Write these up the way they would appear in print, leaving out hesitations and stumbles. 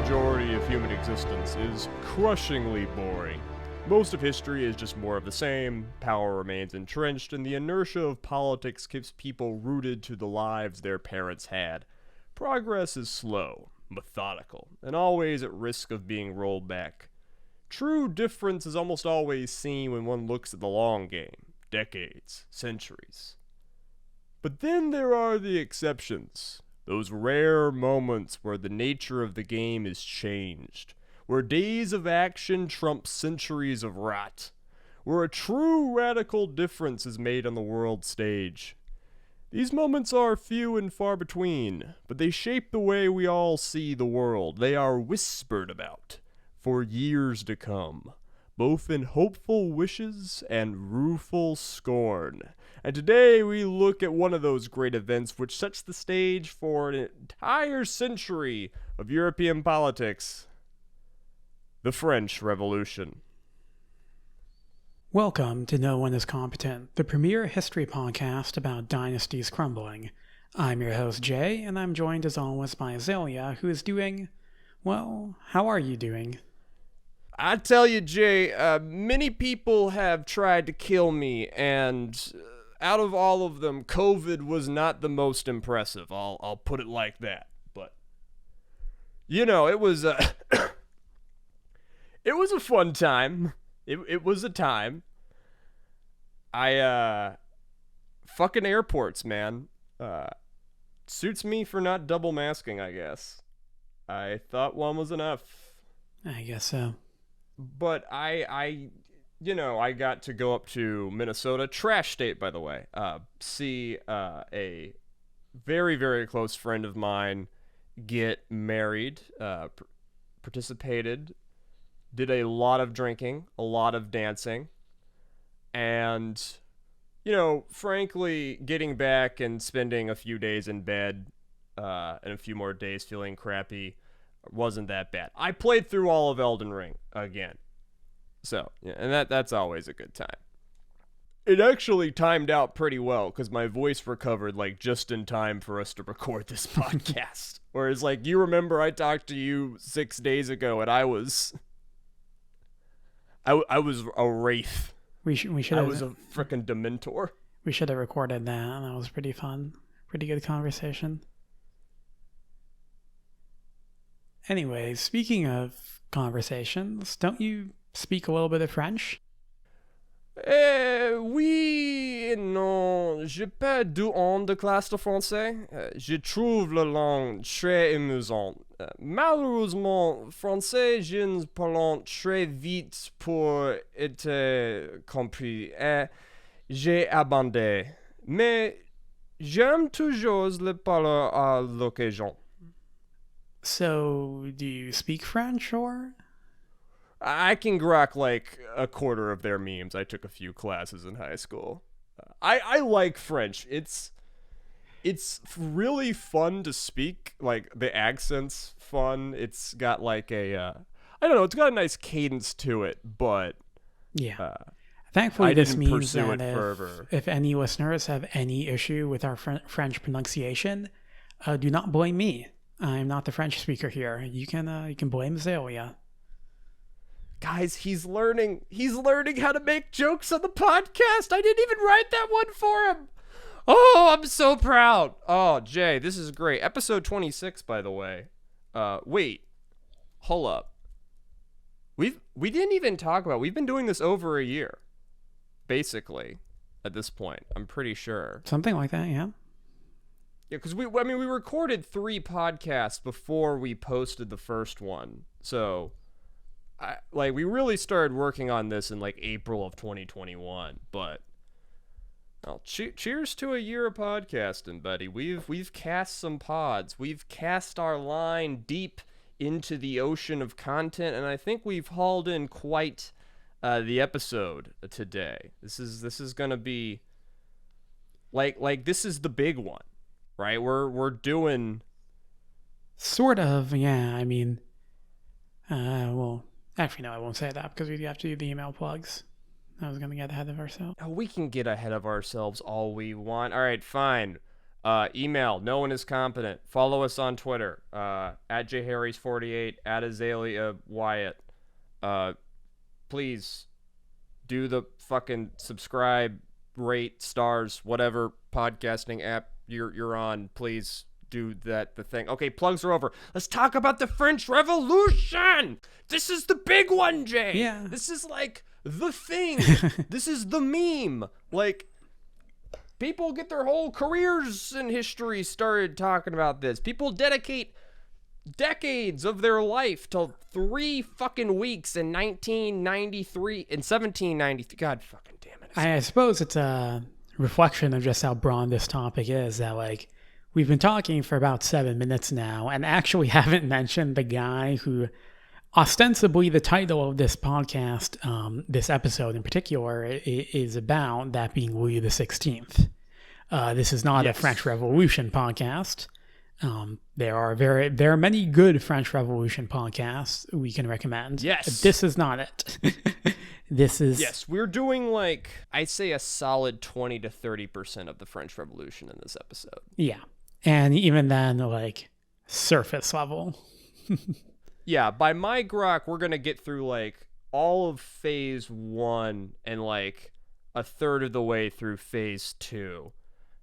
majority of human existence is crushingly boring. Most of history is just more of the same, power remains entrenched, and the inertia of politics keeps people rooted to the lives their parents had. Progress is slow, methodical, and always at risk of being rolled back. True difference is almost always seen when one looks at the long game, decades, centuries. But then there are the exceptions, those rare moments where the nature of the game is changed, where days of action trump centuries of rot, where a true radical difference is made on the world stage. These moments are few and far between, but they shape the way we all see the world. They are whispered about for years to come, both in hopeful wishes and rueful scorn. And today we look at one of those great events which sets the stage for an entire century of European politics, the French Revolution. Welcome to No One is Competent, the premier history podcast about dynasties crumbling. I'm your host, Jay, and I'm joined as always by Azalea, who is doing, well, how are you doing? I tell you, Jay, many people have tried to kill me, and out of all of them, COVID was not the most impressive. I'll put it like that. But, you know, it was a it was a fun time. It was a time. Fucking airports, man. Suits me for not double masking, I guess. I thought one was enough. I guess so. But I got to go up to Minnesota, trash state, by the way, see a very, very close friend of mine get married, participated, did a lot of drinking, a lot of dancing, and, frankly, getting back and spending a few days in bed and a few more days feeling crappy wasn't that bad. I played through all of Elden Ring again. So, yeah, and that's always a good time. It actually timed out pretty well because my voice recovered just in time for us to record this podcast. Whereas you remember I talked to you 6 days ago and I was a wraith. I was a freaking Dementor. We should have recorded that. That was pretty fun. Pretty good conversation. Anyway, speaking of conversations, don't you speak a little bit of French? Oui, non, j'ai pas du honte de classe de français. Je trouve la langue très amusante. Malheureusement, français, je ne parle très vite pour être compris. J'ai abandonné. Mais j'aime toujours le parler à l'occasion. So, do you speak French, or? I can grok a quarter of their memes. I took a few classes in high school. I like French. It's really fun to speak. The accent's fun. It's got I don't know, it's got a nice cadence to it, but yeah. Thankfully, this means that if any listeners have any issue with our French pronunciation, do not blame me. I'm not the French speaker here. You can blame Azalea. Guys, he's learning how to make jokes on the podcast. I didn't even write that one for him. Oh, I'm so proud. Oh, Jay, this is great. Episode 26, by the way. Wait. Hold up. We didn't even talk about. We've been doing this over a year. Basically, at this point, I'm pretty sure. Something like that, yeah. Yeah, because we recorded 3 podcasts before we posted the first one. So, we really started working on this in April of 2021. But, cheers to a year of podcasting, buddy. We've cast some pods. We've cast our line deep into the ocean of content, and I think we've hauled in quite the episode today. This is gonna be this is the big one. Right, we're doing sort of, yeah. I mean, well, actually, no, I won't say that because we have to do the email plugs. I was gonna get ahead of ourselves. We can get ahead of ourselves all we want. All right, fine. Email, no one is competent. Follow us on Twitter, at jharrys48, at Azalea Wyatt. Please do the fucking subscribe, rate, stars, whatever podcasting app you're on. Please do that, the thing. Okay, plugs are over. Let's talk about the French Revolution. This is the big one, Jay. Yeah. This is like the thing. This is the meme. Like, people get their whole careers in history started talking about this. People dedicate decades of their life to 3 fucking weeks in 1993, in 1793. God fucking damn it. I suppose it's a reflection of just how broad this topic is, that, like, we've been talking for about 7 minutes now and actually haven't mentioned the guy who ostensibly the title of this podcast, this episode in particular, is about, that being Louis XVI. This is not a French Revolution podcast. There are many good French Revolution podcasts we can recommend. Yes. This is not it. This is... Yes, we're doing, like, I'd say a solid 20 to 30% of the French Revolution in this episode. Yeah. And even then, like, surface level. Yeah, by my grok, we're going to get through, like, all of phase 1 and, like, a third of the way through phase 2.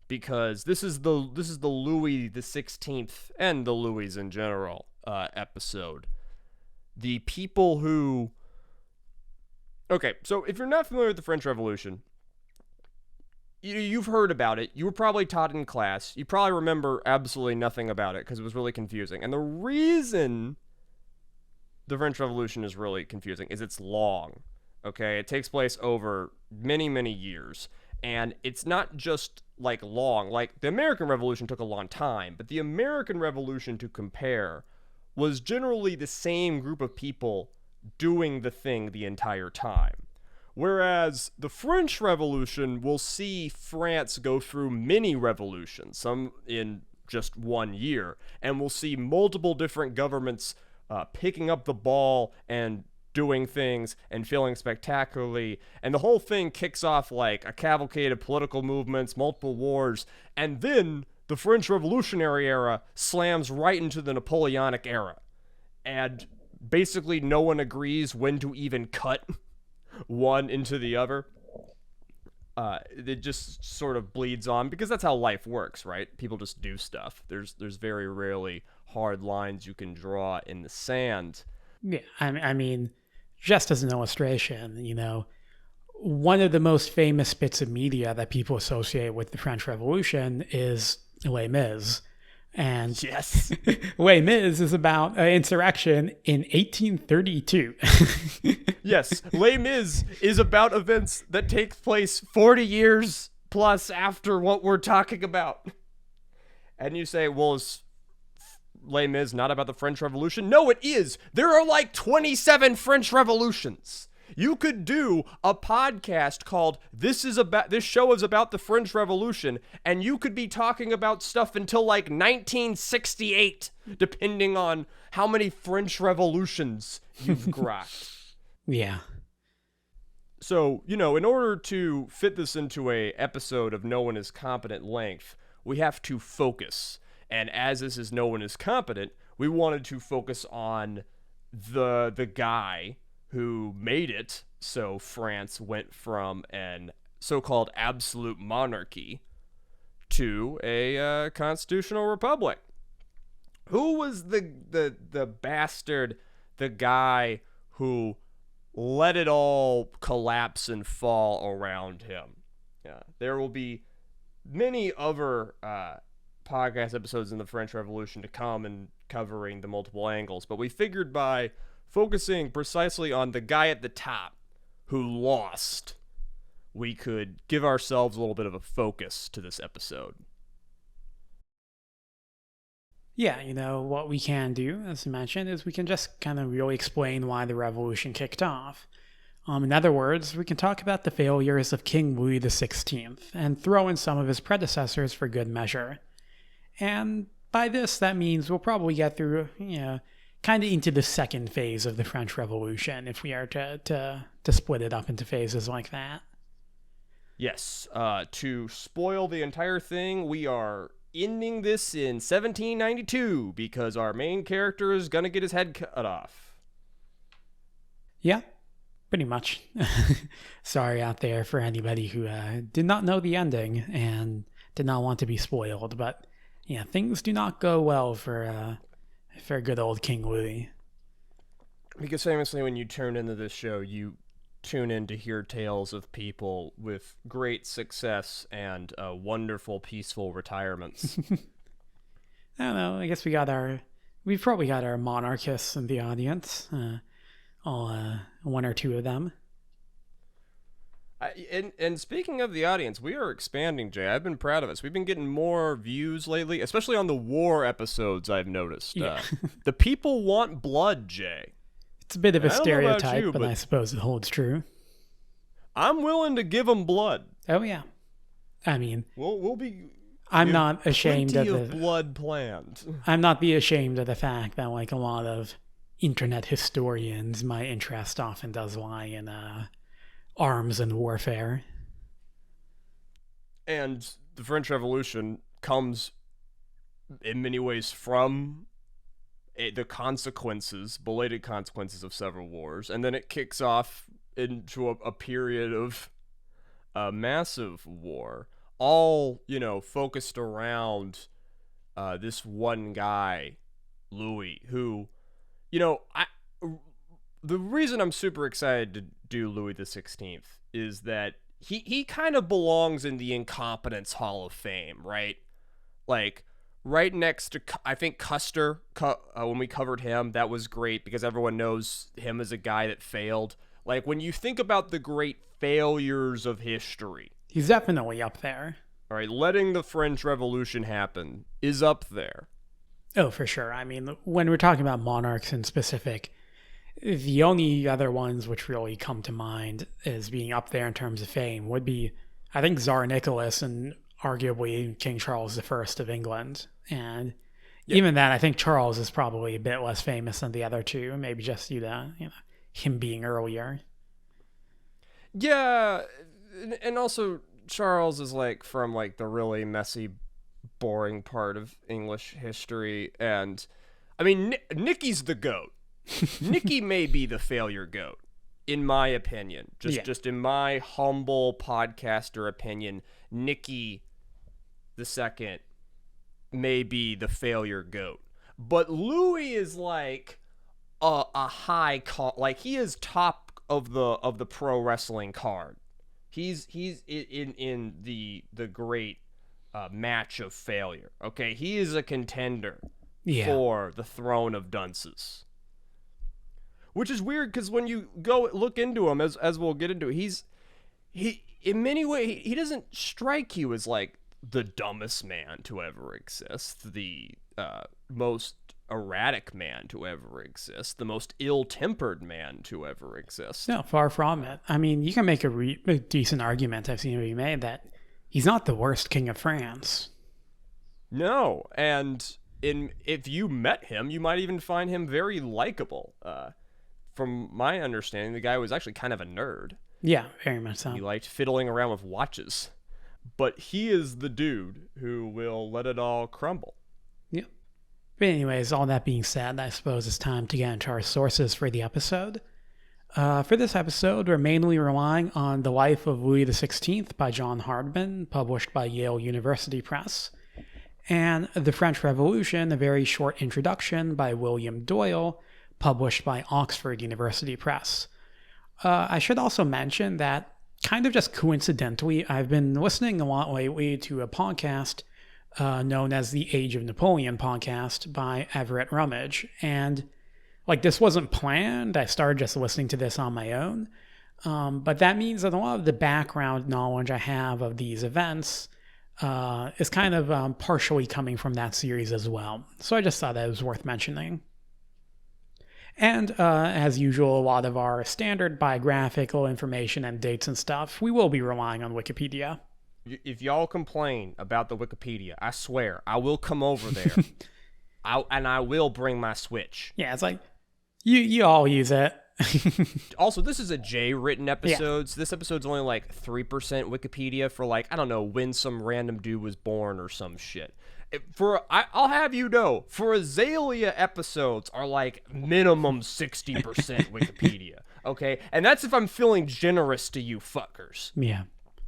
Because this is the Louis the 16th and the Louis in general episode. The people who... Okay, so if you're not familiar with the French Revolution, you've heard about it. You were probably taught in class. You probably remember absolutely nothing about it because it was really confusing. And the reason the French Revolution is really confusing is it's long. Okay, it takes place over many, many years. And it's not just, like, long. Like, the American Revolution took a long time, but the American Revolution, to compare, was generally the same group of people doing the thing the entire time. Whereas the French Revolution will see France go through many revolutions, some in just 1 year, and we'll see multiple different governments picking up the ball and doing things and failing spectacularly, and the whole thing kicks off like a cavalcade of political movements, multiple wars, and then the French Revolutionary era slams right into the Napoleonic era. And basically no one agrees when to even cut one into the other. It just sort of bleeds on because that's how life works, right? People just do stuff. There's very rarely hard lines you can draw in the sand. Yeah, I mean, just as an illustration, you know, one of the most famous bits of media that people associate with the French Revolution is Les Mis. And yes, Les Mis is about an insurrection in 1832. Yes, Les Mis is about events that take place 40 years plus after what we're talking about. And you say, well, is Les Mis not about the French Revolution? No, it is. There are like 27 French Revolutions. You could do a podcast called This Show is About the French Revolution, and you could be talking about stuff until like 1968, depending on how many French revolutions you've grokked. Yeah. So, you know, in order to fit this into a episode of No One is Competent length, we have to focus. And as this is No One is Competent, we wanted to focus on the guy who made it so France went from an so-called absolute monarchy to a constitutional republic. Who was the bastard, the guy who let it all collapse and fall around him? Yeah, there will be many other podcast episodes in the French Revolution to come and covering the multiple angles, but we figured by focusing precisely on the guy at the top who lost, we could give ourselves a little bit of a focus to this episode. Yeah, you know, what we can do, as you mentioned, is we can just kind of really explain why the revolution kicked off. In other words, we can talk about the failures of King Louis XVI and throw in some of his predecessors for good measure. And by this, that means we'll probably get through, you know, kind of into the second phase of the French Revolution, if we are to split it up into phases like that. Yes, to spoil the entire thing, we are ending this in 1792 because our main character is gonna get his head cut off. Yeah, pretty much. Sorry out there for anybody who did not know the ending and did not want to be spoiled, but yeah, things do not go well for good old King Louis. Because famously, when you tune into this show, you tune in to hear tales of people with great success and wonderful, peaceful retirements. I don't know. I guess we've probably got our monarchists in the audience. One or two of them. And speaking of the audience, we are expanding, Jay. I've been proud of us. We've been getting more views lately, especially on the war episodes, I've noticed. Yeah. The people want blood, Jay. It's a bit of a stereotype, you, but I suppose it holds true. I'm willing to give them blood. Oh, yeah. I mean, we'll be... I'm not ashamed of the blood planned. I'm not ashamed of the fact that, like, a lot of internet historians, my interest often does lie in arms and warfare. And the French Revolution comes in many ways from the consequences, belated consequences of several wars, and then it kicks off into a period of massive war, all, focused around this one guy, Louis, who, the reason I'm super excited to do Louis XVI is that he kind of belongs in the incompetence Hall of Fame, right? Like, right next to, I think, Custer, when we covered him, that was great because everyone knows him as a guy that failed. Like, when you think about the great failures of history, he's definitely up there. All right, letting the French Revolution happen is up there. Oh, for sure. I mean, when we're talking about monarchs in specific, the only other ones which really come to mind as being up there in terms of fame would be, I think, Tsar Nicholas and arguably King Charles I of England. And even that, I think Charles is probably a bit less famous than the other two, maybe just due to him being earlier. Yeah, and also Charles is from the really messy, boring part of English history, and I mean Nicky's the GOAT. Nicky may be the failure GOAT, in my opinion. Just in my humble podcaster opinion, Nicky II may be the failure GOAT. But Louis is a high he is top of the pro wrestling card. He's in the great match of failure. Okay, he is a contender for the throne of dunces. Which is weird because when you go look into him, as we'll get into, he in many ways he doesn't strike you as the dumbest man to ever exist, the most erratic man to ever exist, the most ill-tempered man to ever exist. No, far from it. I mean, you can make a decent argument, I've seen it be made, that he's not the worst king of France. No, and if you met him, you might even find him very likable. From my understanding, the guy was actually kind of a nerd. Yeah, very much so. He liked fiddling around with watches. But he is the dude who will let it all crumble. Yep. But anyways, all that being said, I suppose it's time to get into our sources for the episode. For this episode, we're mainly relying on The Life of Louis XVI by John Hardman, published by Yale University Press, and The French Revolution, a very short introduction by William Doyle, published by Oxford University Press. I should also mention that, kind of just coincidentally, I've been listening a lot lately to a podcast known as the Age of Napoleon podcast by Everett Rummage. And this wasn't planned. I started just listening to this on my own. But that means that a lot of the background knowledge I have of these events is kind of partially coming from that series as well. So I just thought that it was worth mentioning. And as usual, a lot of our standard biographical information and dates and stuff, we will be relying on Wikipedia. If y'all complain about the Wikipedia, I swear, I will come over there. I will bring my Switch. Yeah, it's you all use it. Also, this is a J-written episode, so this episode's only 3% Wikipedia for I don't know, when some random dude was born or some shit. I'll have you know, for Azalea episodes are like minimum 60% Wikipedia, okay? And that's if I'm feeling generous to you fuckers. Yeah.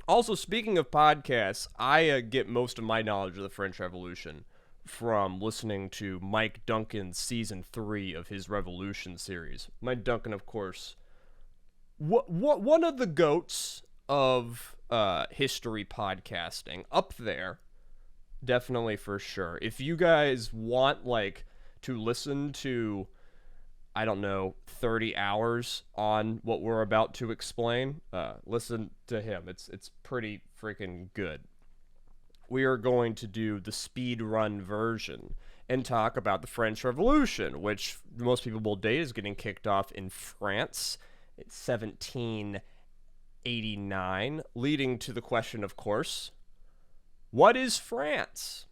Also, speaking of podcasts, I get most of my knowledge of the French Revolution from listening to Mike Duncan's season 3 of his Revolution series. Mike Duncan, of course, one of the goats of history podcasting, up there, definitely for sure. If you guys want like to listen to, I don't know, 30 hours on what we're about to explain, listen to him. It's pretty freaking good. We are going to do the speed run version and talk about the French Revolution, which most people will date is getting kicked off in France. It's 1789, leading to the question, of course, what is France?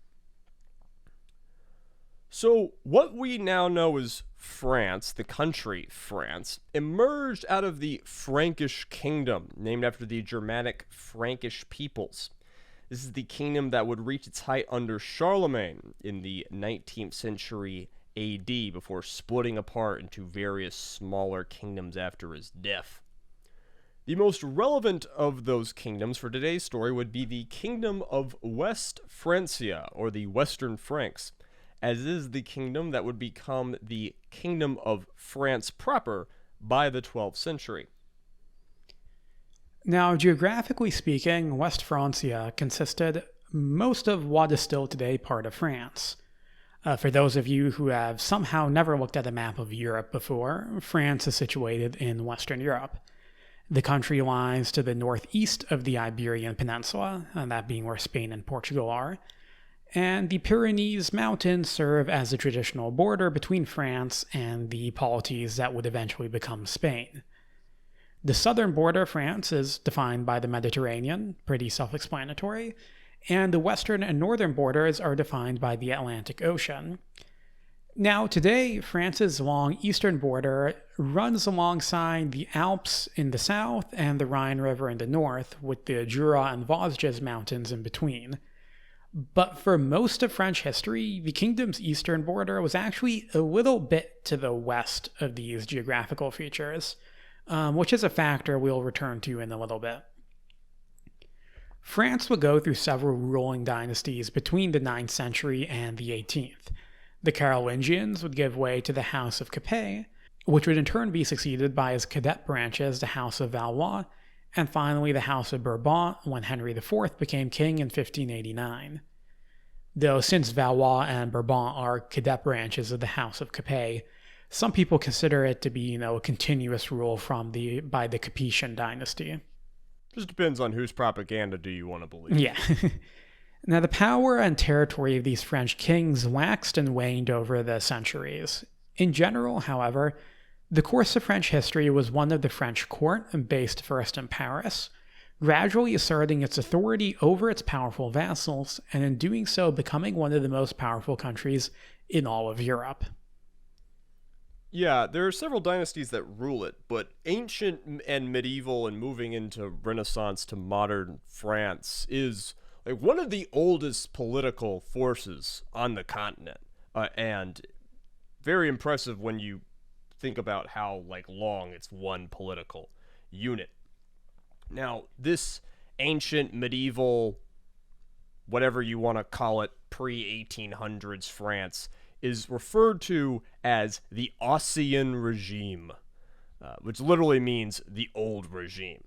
So, what we now know as France, the country France, emerged out of the Frankish kingdom, named after the Germanic Frankish peoples. This is the kingdom that would reach its height under Charlemagne in the 19th century AD before splitting apart into various smaller kingdoms after his death. The most relevant of those kingdoms for today's story would be the Kingdom of West Francia, or the Western Franks, as is the kingdom that would become the Kingdom of France proper by the 12th century. Now, geographically speaking, West Francia consisted most of what is still today part of France. For those of you who have somehow never looked at a map of Europe before, France is situated in Western Europe. The country lies to the northeast of the Iberian Peninsula, that being where Spain and Portugal are, and the Pyrenees Mountains serve as a traditional border between France and the polities that would eventually become Spain. The southern border of France is defined by the Mediterranean, pretty self-explanatory, and the western and northern borders are defined by the Atlantic Ocean. Now, today, France's long eastern border runs alongside the Alps in the south and the Rhine River in the north, with the Jura and Vosges mountains in between. But for most of French history, the kingdom's eastern border was actually a little bit to the west of these geographical features, which is a factor we'll return to in a little bit. France would go through several ruling dynasties between the 9th century and the 18th. The Carolingians would give way to the House of Capet, which would in turn be succeeded by its cadet branches, the House of Valois, and finally the House of Bourbon when Henry IV became king in 1589. Though since Valois and Bourbon are cadet branches of the House of Capet, some people consider it to be, a continuous rule by the Capetian dynasty. Just depends on whose propaganda do you want to believe. Yeah. Now, the power and territory of these French kings waxed and waned over the centuries. In general, however, the course of French history was one of the French court, based first in Paris, gradually asserting its authority over its powerful vassals, and in doing so becoming one of the most powerful countries in all of Europe. Yeah, there are several dynasties that rule it, but ancient and medieval and moving into Renaissance to modern France is like one of the oldest political forces on the continent, and very impressive when you think about how long it's one political unit. Now, this ancient, medieval, whatever you want to call it, pre-1800s France is referred to as the Ancien Regime, which literally means the old regime.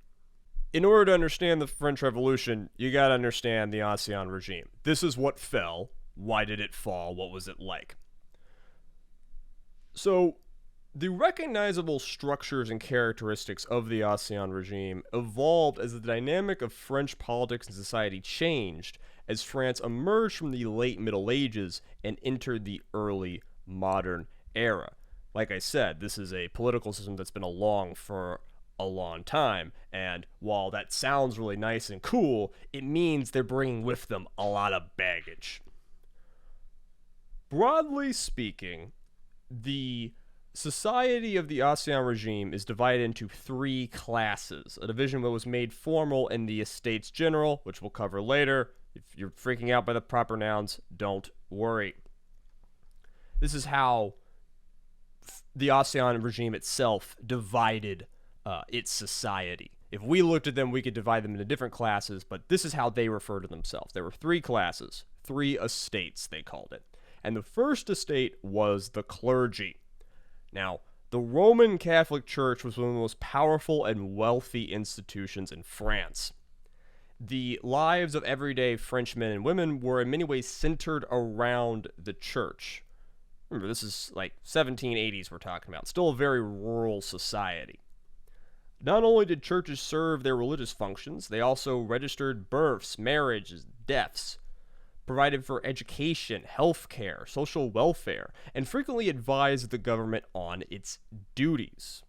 In order to understand the French Revolution, you gotta understand the Ancien Regime. This is what fell. Why did it fall? What was it like? So, the recognizable structures and characteristics of the Ancien Regime evolved as the dynamic of French politics and society changed as France emerged from the late Middle Ages and entered the early modern era. Like I said, this is a political system that's been along for a long time, and while that sounds really nice and cool, it means they're bringing with them a lot of baggage. Broadly speaking, the society of the Ancien Regime is divided into 3 classes, a division that was made formal in the Estates General, which we'll cover later, If you're freaking out by the proper nouns, don't worry. This is how the Ancien Regime itself divided its society. If we looked at them, we could divide them into different classes, but this is how they refer to themselves. There were three classes, three estates, they called it. And the first estate was the clergy. Now, the Roman Catholic Church was one of the most powerful and wealthy institutions in France. The lives of everyday French men and women were in many ways centered around the church. Remember, this is like 1780s we're talking about. Still a very rural society. Not only did churches serve their religious functions, they also registered births, marriages, deaths, provided for education, healthcare, social welfare, and frequently advised the government on its duties.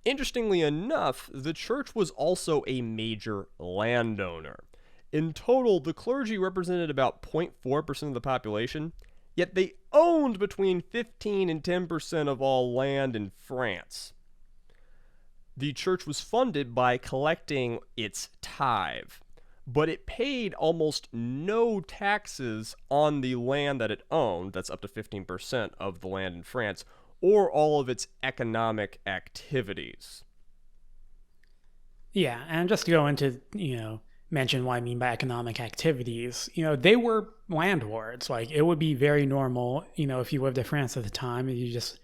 Interestingly enough, the church was also a major landowner. In total, the clergy represented about 0.4% of the population, yet they owned between 15 and 10% of all land in France. The church was funded by collecting its tithe, but it paid almost no taxes on the land that it owned, that's up to 15% of the land in France, or all of its economic activities. Yeah, and just to go into, mention what I mean by economic activities, they were landlords. Like, it would be very normal, if you lived in France at the time, and you just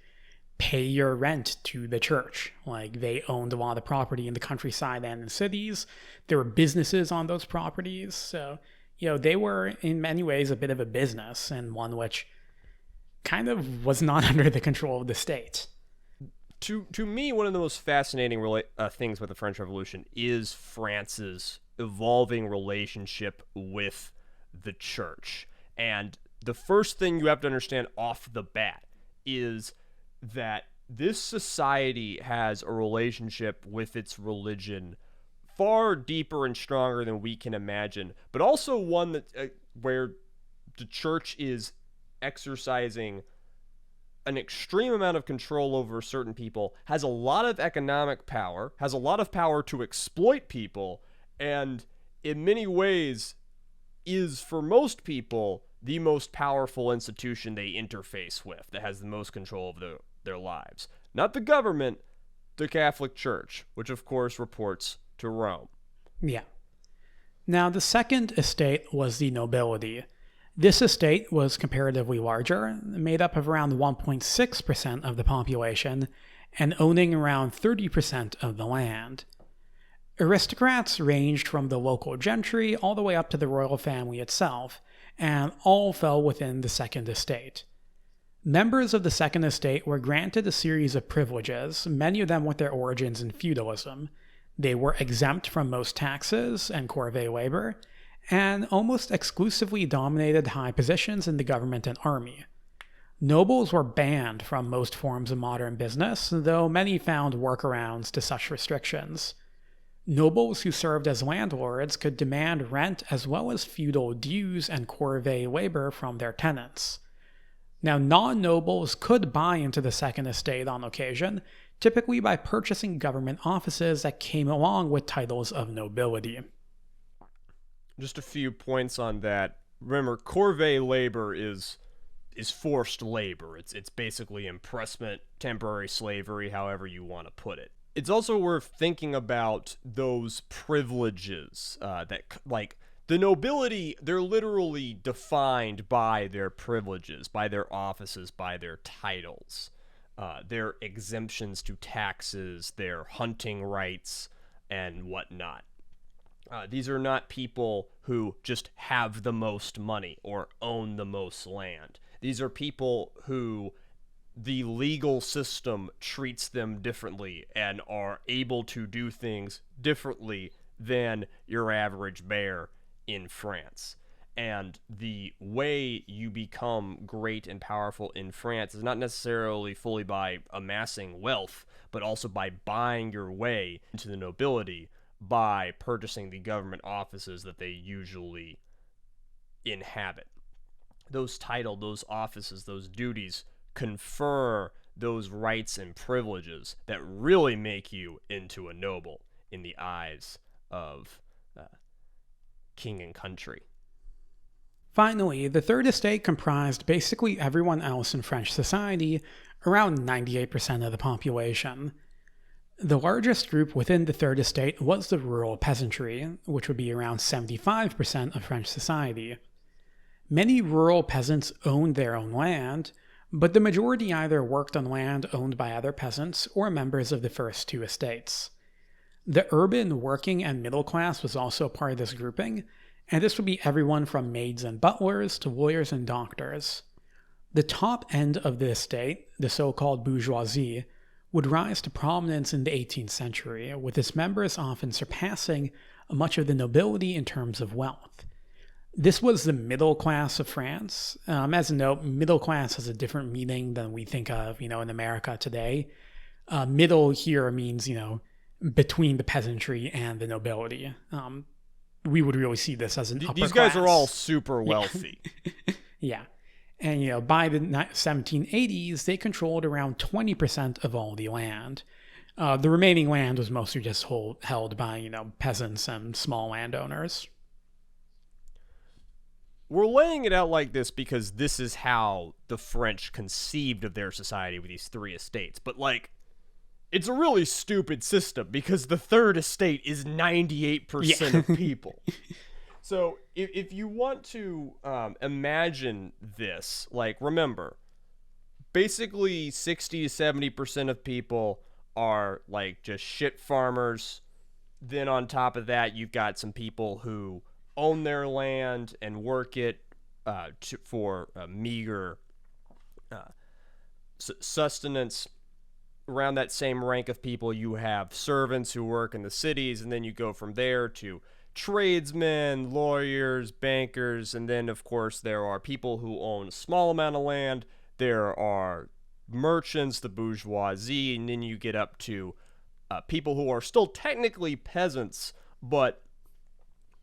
pay your rent to the church. Like, they owned a lot of property in the countryside and in cities. There were businesses on those properties. So, they were in many ways a bit of a business, and one which kind of was not under the control of the state. To me, one of the most fascinating things with the French Revolution is France's evolving relationship with the church. And the first thing you have to understand off the bat is that this society has a relationship with its religion far deeper and stronger than we can imagine, but also one that where the church is exercising an extreme amount of control over certain people, has a lot of economic power, has a lot of power to exploit people, and in many ways is, for most people, the most powerful institution they interface with, that has the most control of their lives. Not the government, the Catholic Church, which of course reports to Rome. Yeah. Now, the second estate was the nobility. This estate was comparatively larger, made up of around 1.6% of the population, and owning around 30% of the land. Aristocrats ranged from the local gentry all the way up to the royal family itself, and all fell within the second estate. Members of the second estate were granted a series of privileges, many of them with their origins in feudalism. They were exempt from most taxes and corvée labor, and almost exclusively dominated high positions in the government and army. Nobles were banned from most forms of modern business, though many found workarounds to such restrictions. Nobles who served as landlords could demand rent as well as feudal dues and corvée labor from their tenants. Now, non-nobles could buy into the second estate on occasion, typically by purchasing government offices that came along with titles of nobility. Just a few points on that. Remember, corvée labor is forced labor. It's basically impressment, temporary slavery, however you want to put it. It's also worth thinking about those privileges that, like, the nobility, they're literally defined by their privileges, by their offices, by their titles, their exemptions to taxes, their hunting rights, and whatnot. These are not people who just have the most money or own the most land. These are people who the legal system treats them differently and are able to do things differently than your average bear in France. And the way you become great and powerful in France is not necessarily fully by amassing wealth, but also by buying your way into the nobility by purchasing the government offices that they usually inhabit. Those titles, those offices, those duties confer those rights and privileges that really make you into a noble in the eyes of king and country. Finally, the Third Estate comprised basically everyone else in French society, around 98% of the population. The largest group within the Third Estate was the rural peasantry, which would be around 75% of French society. Many rural peasants owned their own land, but the majority either worked on land owned by other peasants or members of the first two estates. The urban working and middle class was also part of this grouping, and this would be everyone from maids and butlers to lawyers and doctors. The top end of the estate, the so-called bourgeoisie, would rise to prominence in the 18th century, with its members often surpassing much of the nobility in terms of wealth. This was the middle class of France. As a note, middle class has a different meaning than we think of, in America today. Middle here means, between the peasantry and the nobility. We would really see this as an upper These class. guys are all super wealthy. Yeah. And, by the 1780s, they controlled around 20% of all the land. The remaining land was mostly just held by, peasants and small landowners. We're laying it out like this because this is how the French conceived of their society with these three estates. But, it's a really stupid system because the Third Estate is 98% of people. So if you want to imagine this, remember, basically 60 to 70% of people are, just shit farmers. Then on top of that, you've got some people who own their land and work it for meager sustenance. Around that same rank of people, you have servants who work in the cities, and then you go from there to tradesmen, lawyers, bankers, and then, of course, there are people who own a small amount of land. There are merchants, the bourgeoisie, and then you get up to people who are still technically peasants, but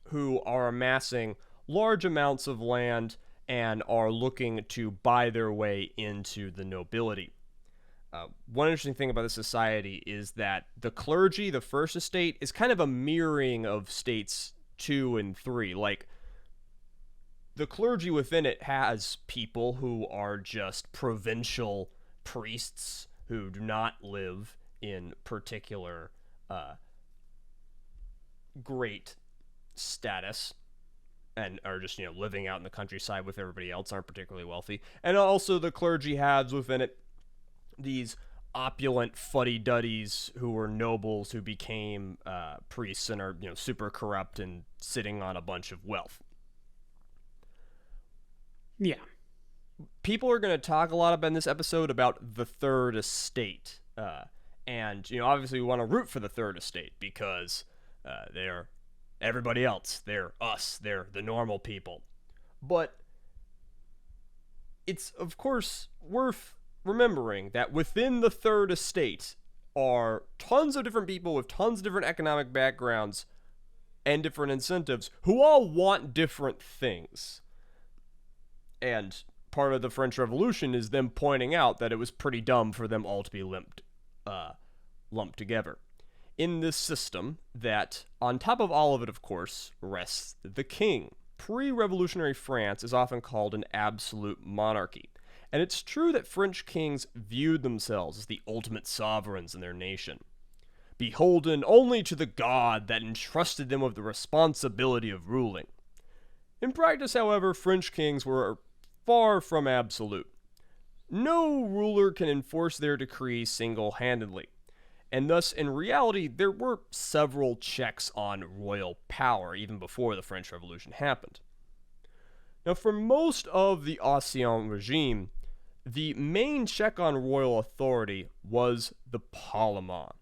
who are amassing large amounts of land and are looking to buy their way into the nobility. One interesting thing about this society is that the clergy, the first estate, is kind of a mirroring of states 2 and 3. The clergy within it has people who are just provincial priests who do not live in particular great status and are just, living out in the countryside with everybody else, aren't particularly wealthy. And also the clergy has within it these opulent fuddy-duddies who were nobles who became priests and are, super corrupt and sitting on a bunch of wealth. Yeah. People are going to talk a lot about in this episode about the Third Estate. And, obviously we want to root for the Third Estate because they're everybody else. They're us. They're the normal people. But it's, of course, worth remembering that within the Third Estate are tons of different people with tons of different economic backgrounds and different incentives who all want different things. And part of the French Revolution is them pointing out that it was pretty dumb for them all to be lumped together. In this system, that on top of all of it, of course, rests the king. Pre-revolutionary France is often called an absolute monarchy. And it's true that French kings viewed themselves as the ultimate sovereigns in their nation, beholden only to the god that entrusted them with the responsibility of ruling. In practice, however, French kings were far from absolute. No ruler can enforce their decrees single-handedly, and thus, in reality, there were several checks on royal power even before the French Revolution happened. Now, for most of the Ancien Regime, the main check on royal authority was the Parlement.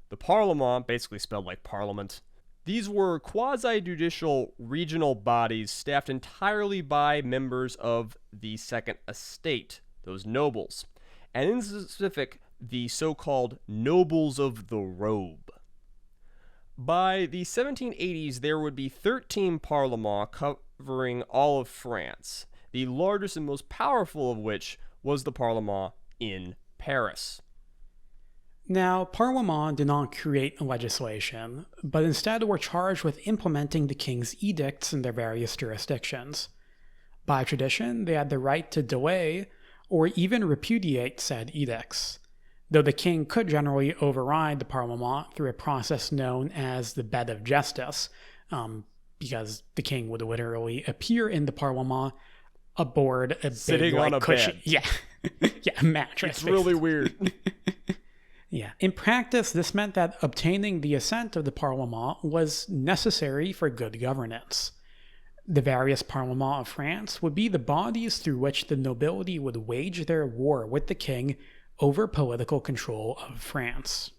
The Parlement, basically spelled like parliament, these were quasi-judicial regional bodies staffed entirely by members of the Second Estate, those nobles, and in specific, the so-called nobles of the robe. By the 1780s, there would be 13 parlements covering all of France, the largest and most powerful of which was the Parlement in Paris. Now, Parlement did not create legislation, but instead were charged with implementing the king's edicts in their various jurisdictions. By tradition, they had the right to delay or even repudiate said edicts, though the king could generally override the Parlement through a process known as the bed of justice, because the king would literally appear in the Parlement aboard a sitting big, on a cushion. bed. Yeah, yeah, a mattress. It's really weird. Yeah. In practice, this meant that obtaining the assent of the Parlement was necessary for good governance. The various Parlements of France would be the bodies through which the nobility would wage their war with the king over political control of France.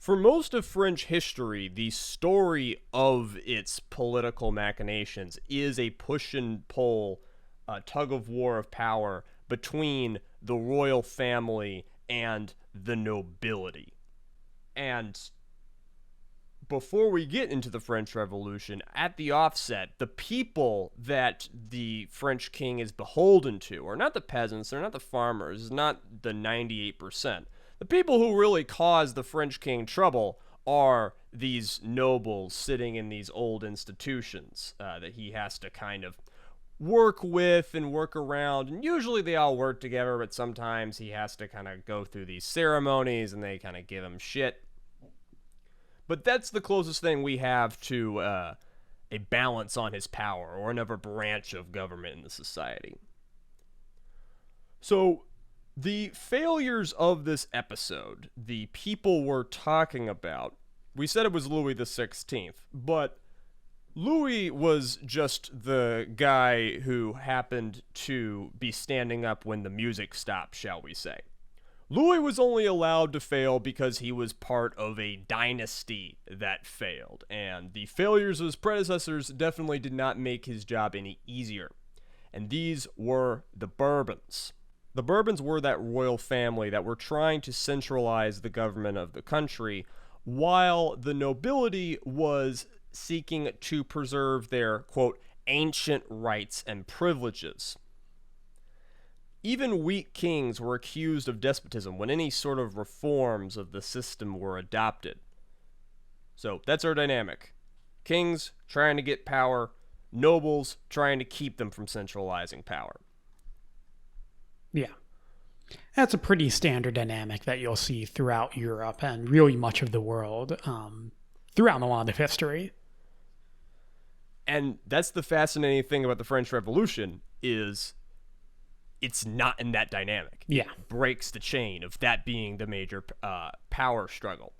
For most of French history, the story of its political machinations is a push and pull, a tug of war of power between the royal family and the nobility. And before we get into the French Revolution, at the offset, the people that the French king is beholden to are not the peasants, they're not the farmers, not the 98%. The people who really cause the French king trouble are these nobles sitting in these old institutions that he has to kind of work with and work around, and usually they all work together, but sometimes he has to kind of go through these ceremonies and they kind of give him shit. But that's the closest thing we have to a balance on his power or another branch of government in the society. So the failures of this episode, the people we're talking about, we said it was Louis XVI, but Louis was just the guy who happened to be standing up when the music stopped, shall we say. Louis was only allowed to fail because he was part of a dynasty that failed, and the failures of his predecessors definitely did not make his job any easier. And these were the Bourbons. The Bourbons were that royal family that were trying to centralize the government of the country, while the nobility was seeking to preserve their, quote, ancient rights and privileges. Even weak kings were accused of despotism when any sort of reforms of the system were adopted. So that's our dynamic. Kings trying to get power, nobles trying to keep them from centralizing power. Yeah. That's a pretty standard dynamic that you'll see throughout Europe and really much of the world, throughout a lot of history. And that's the fascinating thing about the French Revolution is it's not in that dynamic. Yeah. It breaks the chain of that being the major power struggle.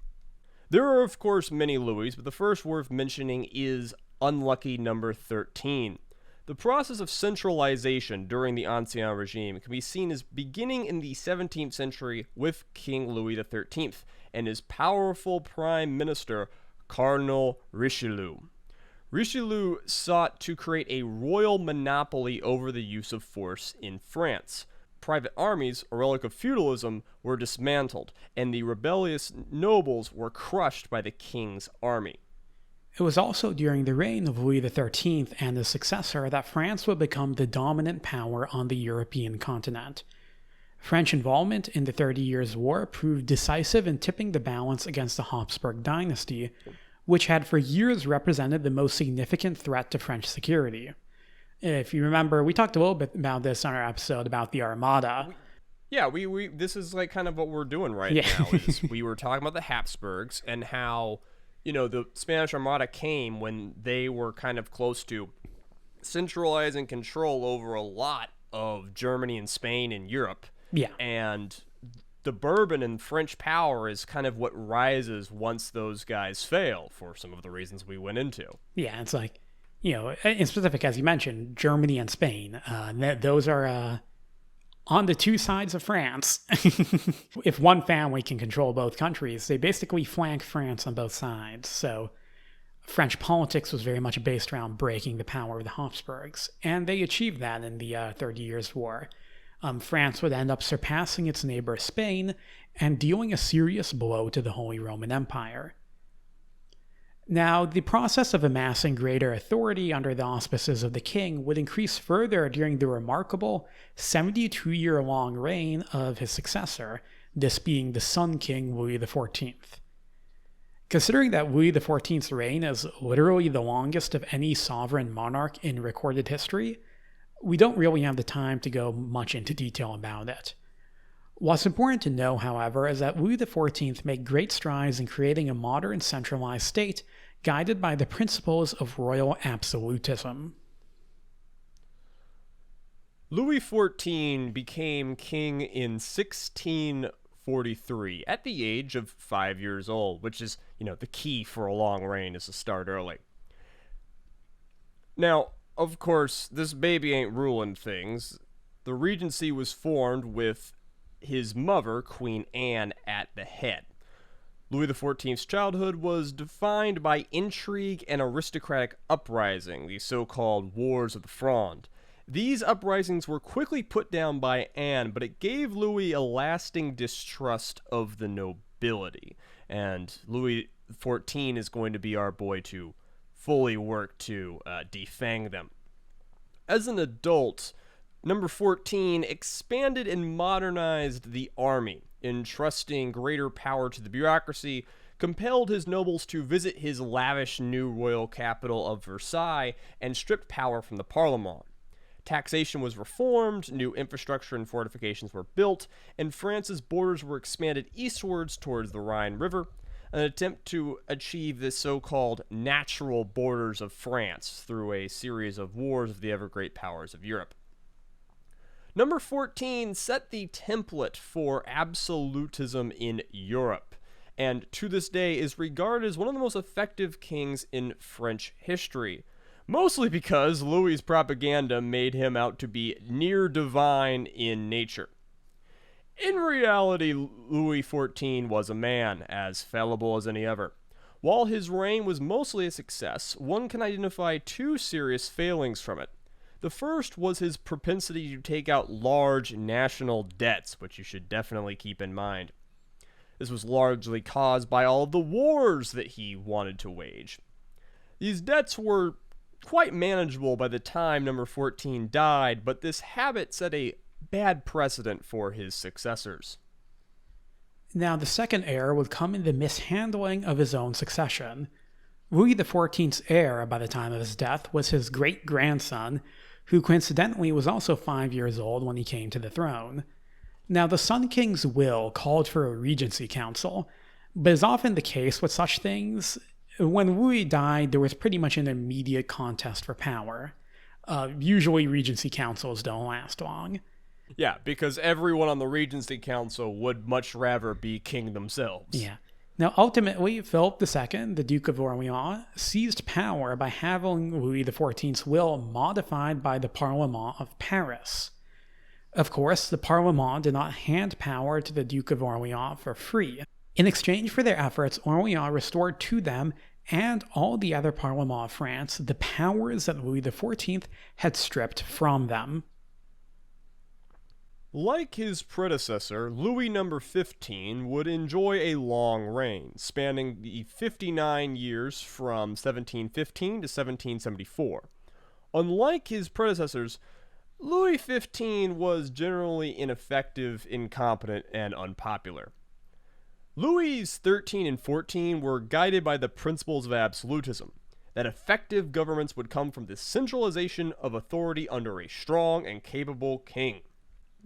There are, of course, many Louis, but the first worth mentioning is unlucky number 13. The process of centralization during the Ancien Regime can be seen as beginning in the 17th century with King Louis XIII and his powerful prime minister, Cardinal Richelieu. Richelieu sought to create a royal monopoly over the use of force in France. Private armies, a relic of feudalism, were dismantled, and the rebellious nobles were crushed by the king's army. It was also during the reign of Louis XIII and his successor that France would become the dominant power on the European continent. French involvement in the 30 Years' War proved decisive in tipping the balance against the Habsburg dynasty, which had for years represented the most significant threat to French security. If you remember, we talked a little bit about this on our episode about the Armada. We this is like kind of what we're doing right now. Is we were talking about the Habsburgs and how, the Spanish Armada came when they were kind of close to centralizing control over a lot of Germany and Spain and Europe. Yeah. And the Bourbon and French power is kind of what rises once those guys fail for some of the reasons we went into. Yeah, it's like, in specific, as you mentioned, Germany and Spain, those are on the two sides of France. If one family can control both countries, they basically flank France on both sides. So French politics was very much based around breaking the power of the Habsburgs, and they achieved that in the 30 Years' War. France would end up surpassing its neighbor Spain and dealing a serious blow to the Holy Roman Empire. Now, the process of amassing greater authority under the auspices of the king would increase further during the remarkable 72-year-long reign of his successor, this being the Sun King Louis XIV. Considering that Louis XIV's reign is literally the longest of any sovereign monarch in recorded history, we don't really have the time to go much into detail about it. What's important to know, however, is that Louis XIV made great strides in creating a modern centralized state guided by the principles of royal absolutism. Louis XIV became king in 1643 at the age of 5 years old, which is, the key for a long reign is to start early. Now, of course, this baby ain't ruling things. The regency was formed with his mother, Queen Anne, at the head. Louis XIV's childhood was defined by intrigue and aristocratic uprising, the so-called Wars of the Fronde. These uprisings were quickly put down by Anne, but it gave Louis a lasting distrust of the nobility, and Louis XIV is going to be our boy to fully work to defang them. As an adult, number 14 expanded and modernized the army, entrusting greater power to the bureaucracy, compelled his nobles to visit his lavish new royal capital of Versailles, and stripped power from the Parlement. Taxation was reformed, new infrastructure and fortifications were built, and France's borders were expanded eastwards towards the Rhine River, an attempt to achieve the so-called natural borders of France through a series of wars of the ever-great powers of Europe. Number 14 set the template for absolutism in Europe, and to this day is regarded as one of the most effective kings in French history. Mostly because Louis's propaganda made him out to be near divine in nature. In reality, Louis XIV was a man, as fallible as any other. While his reign was mostly a success, one can identify two serious failings from it. The first was his propensity to take out large national debts, which you should definitely keep in mind. This was largely caused by all of the wars that he wanted to wage. These debts were quite manageable by the time number 14 died, but this habit set a bad precedent for his successors. Now, the second heir would come in the mishandling of his own succession. Louis XIV's heir by the time of his death was his great-grandson, who coincidentally was also 5 years old when he came to the throne. Now, the Sun King's will called for a regency council, but as often the case with such things, when Louis died, there was pretty much an immediate contest for power. Usually regency councils don't last long. Yeah, because everyone on the Regency Council would much rather be king themselves. Yeah. Now, ultimately, Philip II, the Duke of Orleans, seized power by having Louis XIV's will modified by the Parlement of Paris. Of course, the Parlement did not hand power to the Duke of Orleans for free. In exchange for their efforts, Orleans restored to them and all the other Parlement of France the powers that Louis XIV had stripped from them. Like his predecessor, Louis XV would enjoy a long reign, spanning the 59 years from 1715 to 1774. Unlike his predecessors, Louis XV was generally ineffective, incompetent, and unpopular. Louis XIII and XIV were guided by the principles of absolutism, that effective governments would come from the centralization of authority under a strong and capable king.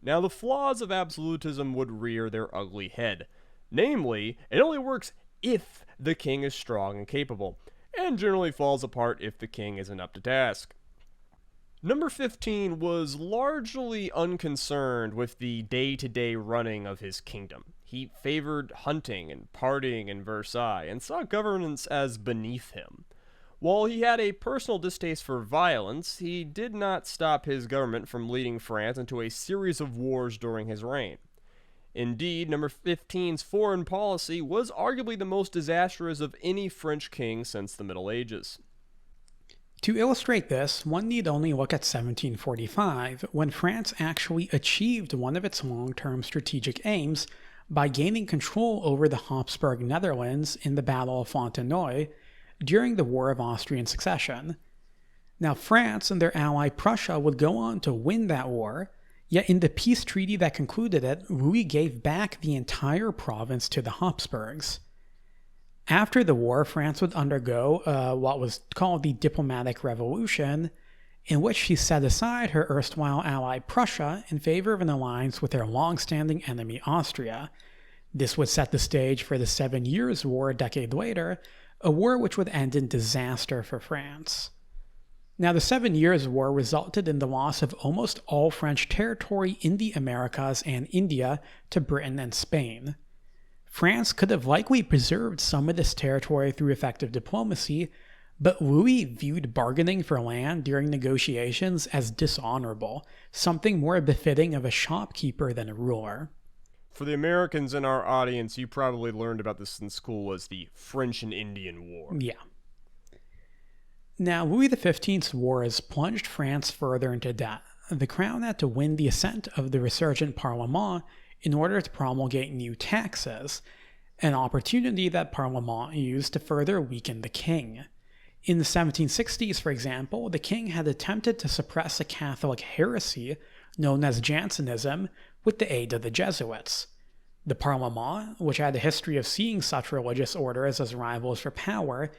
Now, the flaws of absolutism would rear their ugly head. Namely, it only works if the king is strong and capable, and generally falls apart if the king isn't up to task. Number 15 was largely unconcerned with the day-to-day running of his kingdom. He favored hunting and partying in Versailles, and saw governance as beneath him. While he had a personal distaste for violence, he did not stop his government from leading France into a series of wars during his reign. Indeed, number 15's foreign policy was arguably the most disastrous of any French king since the Middle Ages. To illustrate this, one need only look at 1745, when France actually achieved one of its long-term strategic aims by gaining control over the Habsburg Netherlands in the Battle of Fontenoy during the War of Austrian Succession. Now, France and their ally Prussia would go on to win that war, Yet in the peace treaty that concluded it, Louis gave back the entire province to the Habsburgs. After the war, France would undergo what was called the Diplomatic Revolution, in which she set aside her erstwhile ally Prussia in favor of an alliance with their long-standing enemy Austria. This would set the stage for the 7 Years' War a decade later, a war which would end in disaster for France. Now, the 7 Years' War resulted in the loss of almost all French territory in the Americas and India to Britain and Spain. France could have likely preserved some of this territory through effective diplomacy, but Louis viewed bargaining for land during negotiations as dishonorable, something more befitting of a shopkeeper than a ruler. For the Americans in our audience, you probably learned about this in school as the French and Indian War. Yeah. Now, Louis XV's wars plunged France further into debt. The crown had to win the assent of the resurgent Parlement in order to promulgate new taxes, an opportunity that Parlement used to further weaken the king. In the 1760s, for example, the king had attempted to suppress a Catholic heresy known as Jansenism with the aid of the Jesuits. The Parlement, which had a history of seeing such religious orders as rivals for power,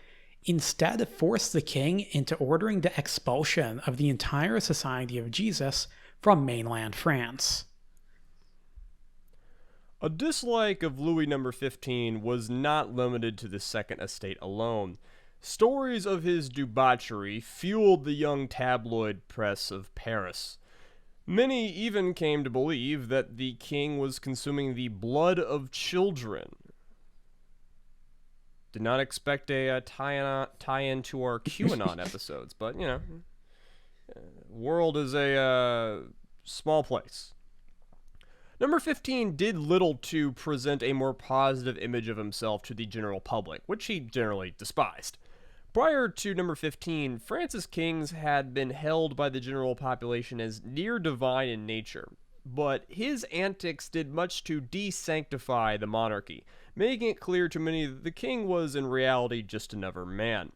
instead forced the king into ordering the expulsion of the entire Society of Jesus from mainland France. A dislike of Louis XV was not limited to the Second Estate alone. Stories of his debauchery fueled the young tabloid press of Paris. Many even came to believe that the king was consuming the blood of children. Did not expect a tie-in to our QAnon episodes, but, world is a small place. Number 15 did little to present a more positive image of himself to the general public, which he generally despised. Prior to number 15, France's kings had been held by the general population as near divine in nature, but his antics did much to de-sanctify the monarchy, making it clear to many that the king was in reality just another man.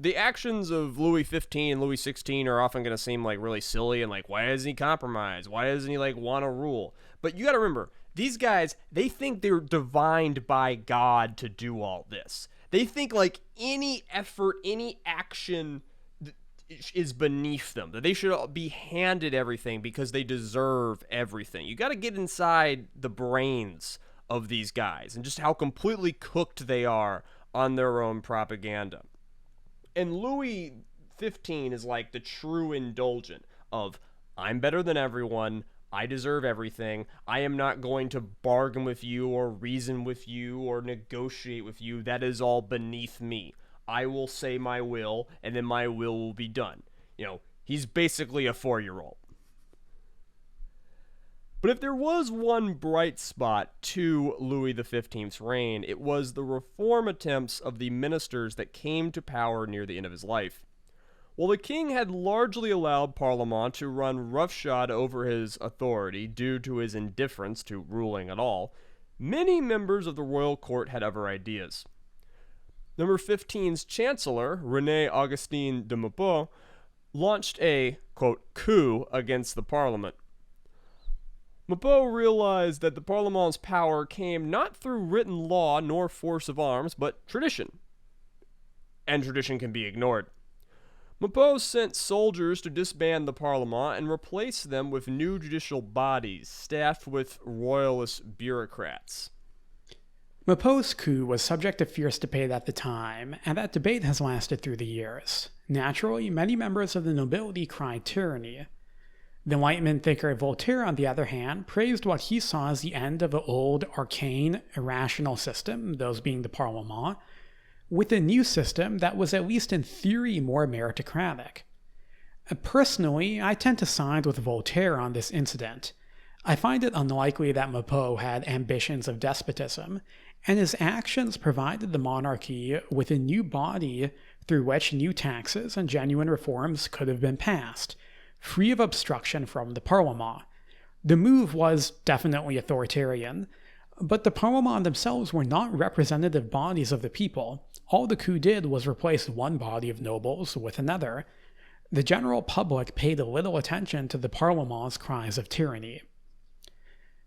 The actions of Louis XV and Louis XVI are often going to seem like really silly and like, why doesn't he compromise? Why doesn't he want to rule? But you got to remember, these guys, they think they're divined by God to do all this. They think any effort, any action is beneath them, that they should be handed everything because they deserve everything. You got to get inside the brains of these guys and just how completely cooked they are on their own propaganda. And Louis XV is like the true indulgent of, I'm better than everyone, I deserve everything, I am not going to bargain with you or reason with you or negotiate with you, that is all beneath me. I will say my will, and then my will be done. He's basically a 4-year-old. But if there was one bright spot to Louis XV's reign, it was the reform attempts of the ministers that came to power near the end of his life. While the king had largely allowed Parlement to run roughshod over his authority due to his indifference to ruling at all, many members of the royal court had other ideas. Number 15's chancellor, René Augustin de Maupeou, launched a, quote, coup against the parliament. Maupeou realized that the Parlement's power came not through written law nor force of arms, but tradition. And tradition can be ignored. Maupeou sent soldiers to disband the Parlement and replace them with new judicial bodies, staffed with royalist bureaucrats. Maupeu's coup was subject to fierce debate at the time, and that debate has lasted through the years. Naturally, many members of the nobility cried tyranny. The Enlightenment thinker Voltaire, on the other hand, praised what he saw as the end of an old, arcane, irrational system, those being the Parlement, with a new system that was at least in theory more meritocratic. Personally, I tend to side with Voltaire on this incident. I find it unlikely that Maupeou had ambitions of despotism, and his actions provided the monarchy with a new body through which new taxes and genuine reforms could have been passed, free of obstruction from the Parlement. The move was definitely authoritarian, but the Parlement themselves were not representative bodies of the people. All the coup did was replace one body of nobles with another. The general public paid little attention to the Parlement's cries of tyranny.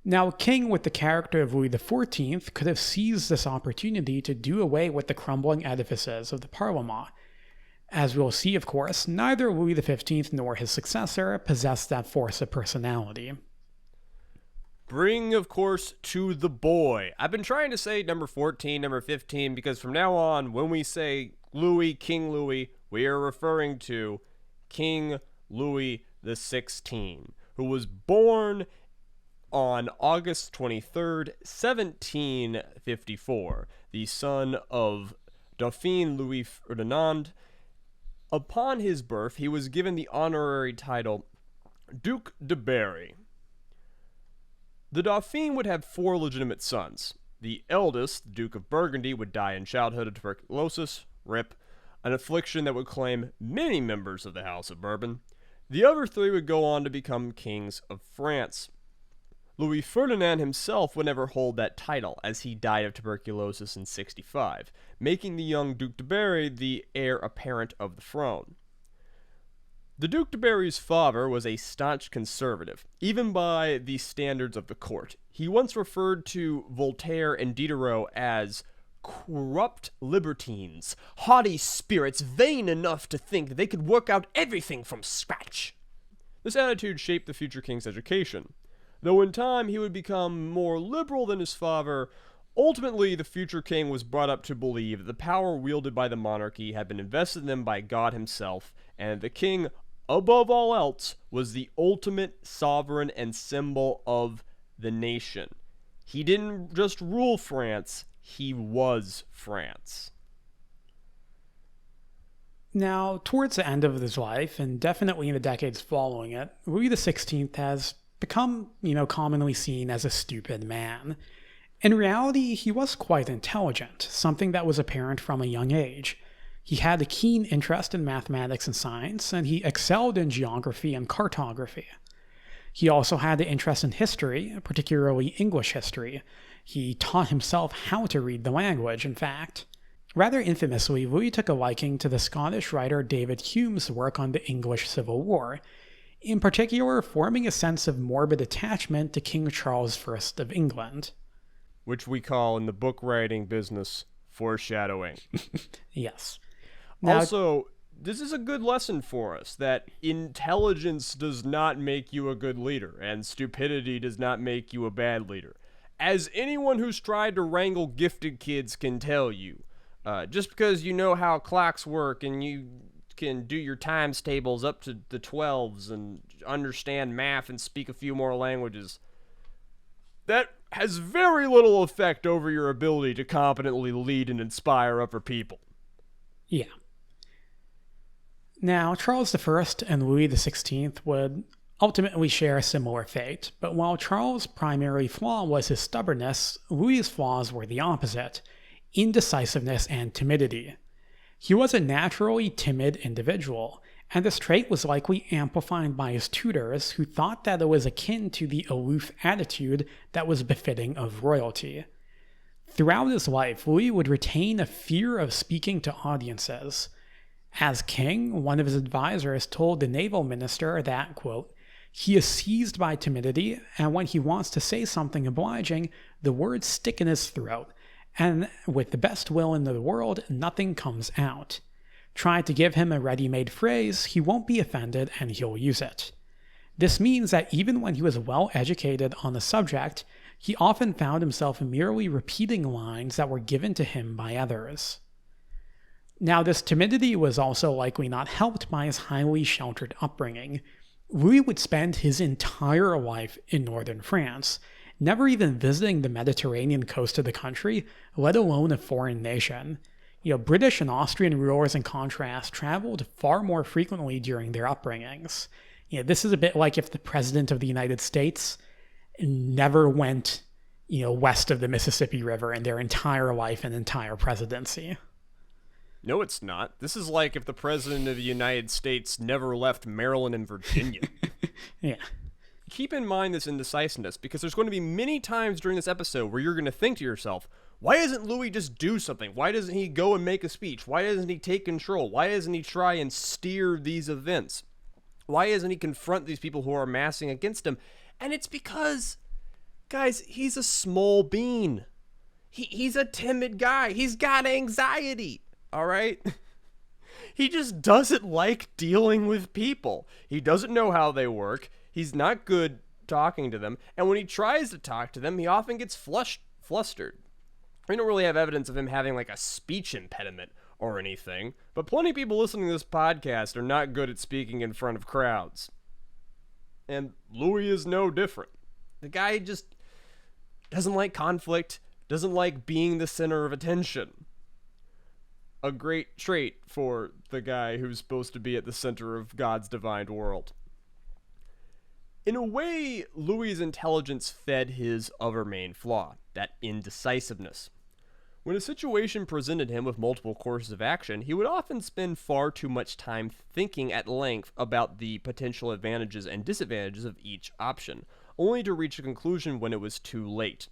Now, a king with the character of Louis XIV could have seized this opportunity to do away with the crumbling edifices of the Parlement. As we'll see, of course, neither Louis XV nor his successor possessed that force of personality. Bring, of course, to the boy. I've been trying to say number 14, number 15, because from now on, when we say Louis, King Louis, we are referring to King Louis XVI, who was born on August 23rd, 1754, the son of Dauphin Louis Ferdinand. Upon his birth, he was given the honorary title Duc de Berry. The Dauphin would have 4 legitimate sons. The eldest, the Duke of Burgundy, would die in childhood of tuberculosis, RIP, an affliction that would claim many members of the House of Bourbon. The other 3 would go on to become kings of France. Louis Ferdinand himself would never hold that title, as he died of tuberculosis in 65, making the young Duc de Berry the heir apparent of the throne. The Duc de Berry's father was a staunch conservative, even by the standards of the court. He once referred to Voltaire and Diderot as corrupt libertines, haughty spirits vain enough to think that they could work out everything from scratch. This attitude shaped the future king's education. Though in time he would become more liberal than his father, ultimately the future king was brought up to believe that the power wielded by the monarchy had been invested in them by God himself, and the king, above all else, was the ultimate sovereign and symbol of the nation. He didn't just rule France, he was France. Now, towards the end of his life, and definitely in the decades following it, Louis XVI has become, commonly seen as a stupid man. In reality, he was quite intelligent, something that was apparent from a young age. He had a keen interest in mathematics and science, and he excelled in geography and cartography. He also had an interest in history, particularly English history. He taught himself how to read the language, in fact. Rather infamously, Louis took a liking to the Scottish writer David Hume's work on the English Civil War, in particular forming a sense of morbid attachment to King Charles I of England. Which we call in the book writing business foreshadowing. Yes. Now, also, this is a good lesson for us, that intelligence does not make you a good leader, and stupidity does not make you a bad leader. As anyone who's tried to wrangle gifted kids can tell you, just because you know how clocks work and you can do your times tables up to the 12s and understand math and speak a few more languages, that has very little effect over your ability to competently lead and inspire other people. Yeah. Now, Charles I and Louis XVI would ultimately share a similar fate, but while Charles' primary flaw was his stubbornness, Louis's flaws were the opposite: indecisiveness and timidity. He was a naturally timid individual, and this trait was likely amplified by his tutors, who thought that it was akin to the aloof attitude that was befitting of royalty. Throughout his life, Louis would retain a fear of speaking to audiences. As king, one of his advisors told the naval minister that, quote, "He is seized by timidity, and when he wants to say something obliging, the words stick in his throat, and with the best will in the world, nothing comes out. Try to give him a ready-made phrase, he won't be offended and he'll use it." This means that even when he was well educated on the subject, he often found himself merely repeating lines that were given to him by others. Now, this timidity was also likely not helped by his highly sheltered upbringing. Louis would spend his entire life in northern France, never even visiting the Mediterranean coast of the country, let alone a foreign nation. British and Austrian rulers, in contrast, traveled far more frequently during their upbringings. This is a bit like if the President of the United States never went, west of the Mississippi River in their entire life and entire presidency. No, it's not. This is like if the President of the United States never left Maryland and Virginia. Yeah. keep in mind this indecisiveness, because there's going to be many times during this episode where you're going to think to yourself, why doesn't Louis just do something? Why doesn't he go and make a speech? Why doesn't he take control? Why doesn't he try and steer these events? Why doesn't he confront these people who are massing against him? And it's because, guys, he's a small bean. He's a timid guy. He's got anxiety, all right? He just doesn't like dealing with people. He doesn't know how they work. He's not good talking to them. And when he tries to talk to them, he often gets flustered. We don't really have evidence of him having like a speech impediment or anything, but plenty of people listening to this podcast are not good at speaking in front of crowds. And Louis is no different. The guy just doesn't like conflict, doesn't like being the center of attention. A great trait for the guy who's supposed to be at the center of God's divine world. In a way, Louis's intelligence fed his other main flaw, that indecisiveness. When a situation presented him with multiple courses of action, he would often spend far too much time thinking at length about the potential advantages and disadvantages of each option, only to reach a conclusion when it was too late.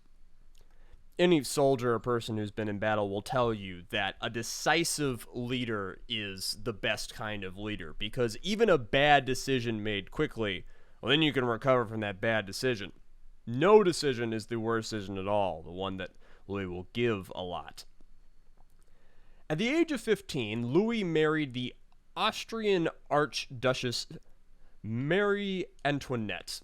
Any soldier or person who's been in battle will tell you that a decisive leader is the best kind of leader, because even a bad decision made quickly, well, then you can recover from that bad decision. No decision is the worst decision at all, the one that Louis will give a lot. At the age of 15, Louis married the Austrian Archduchess Marie Antoinette.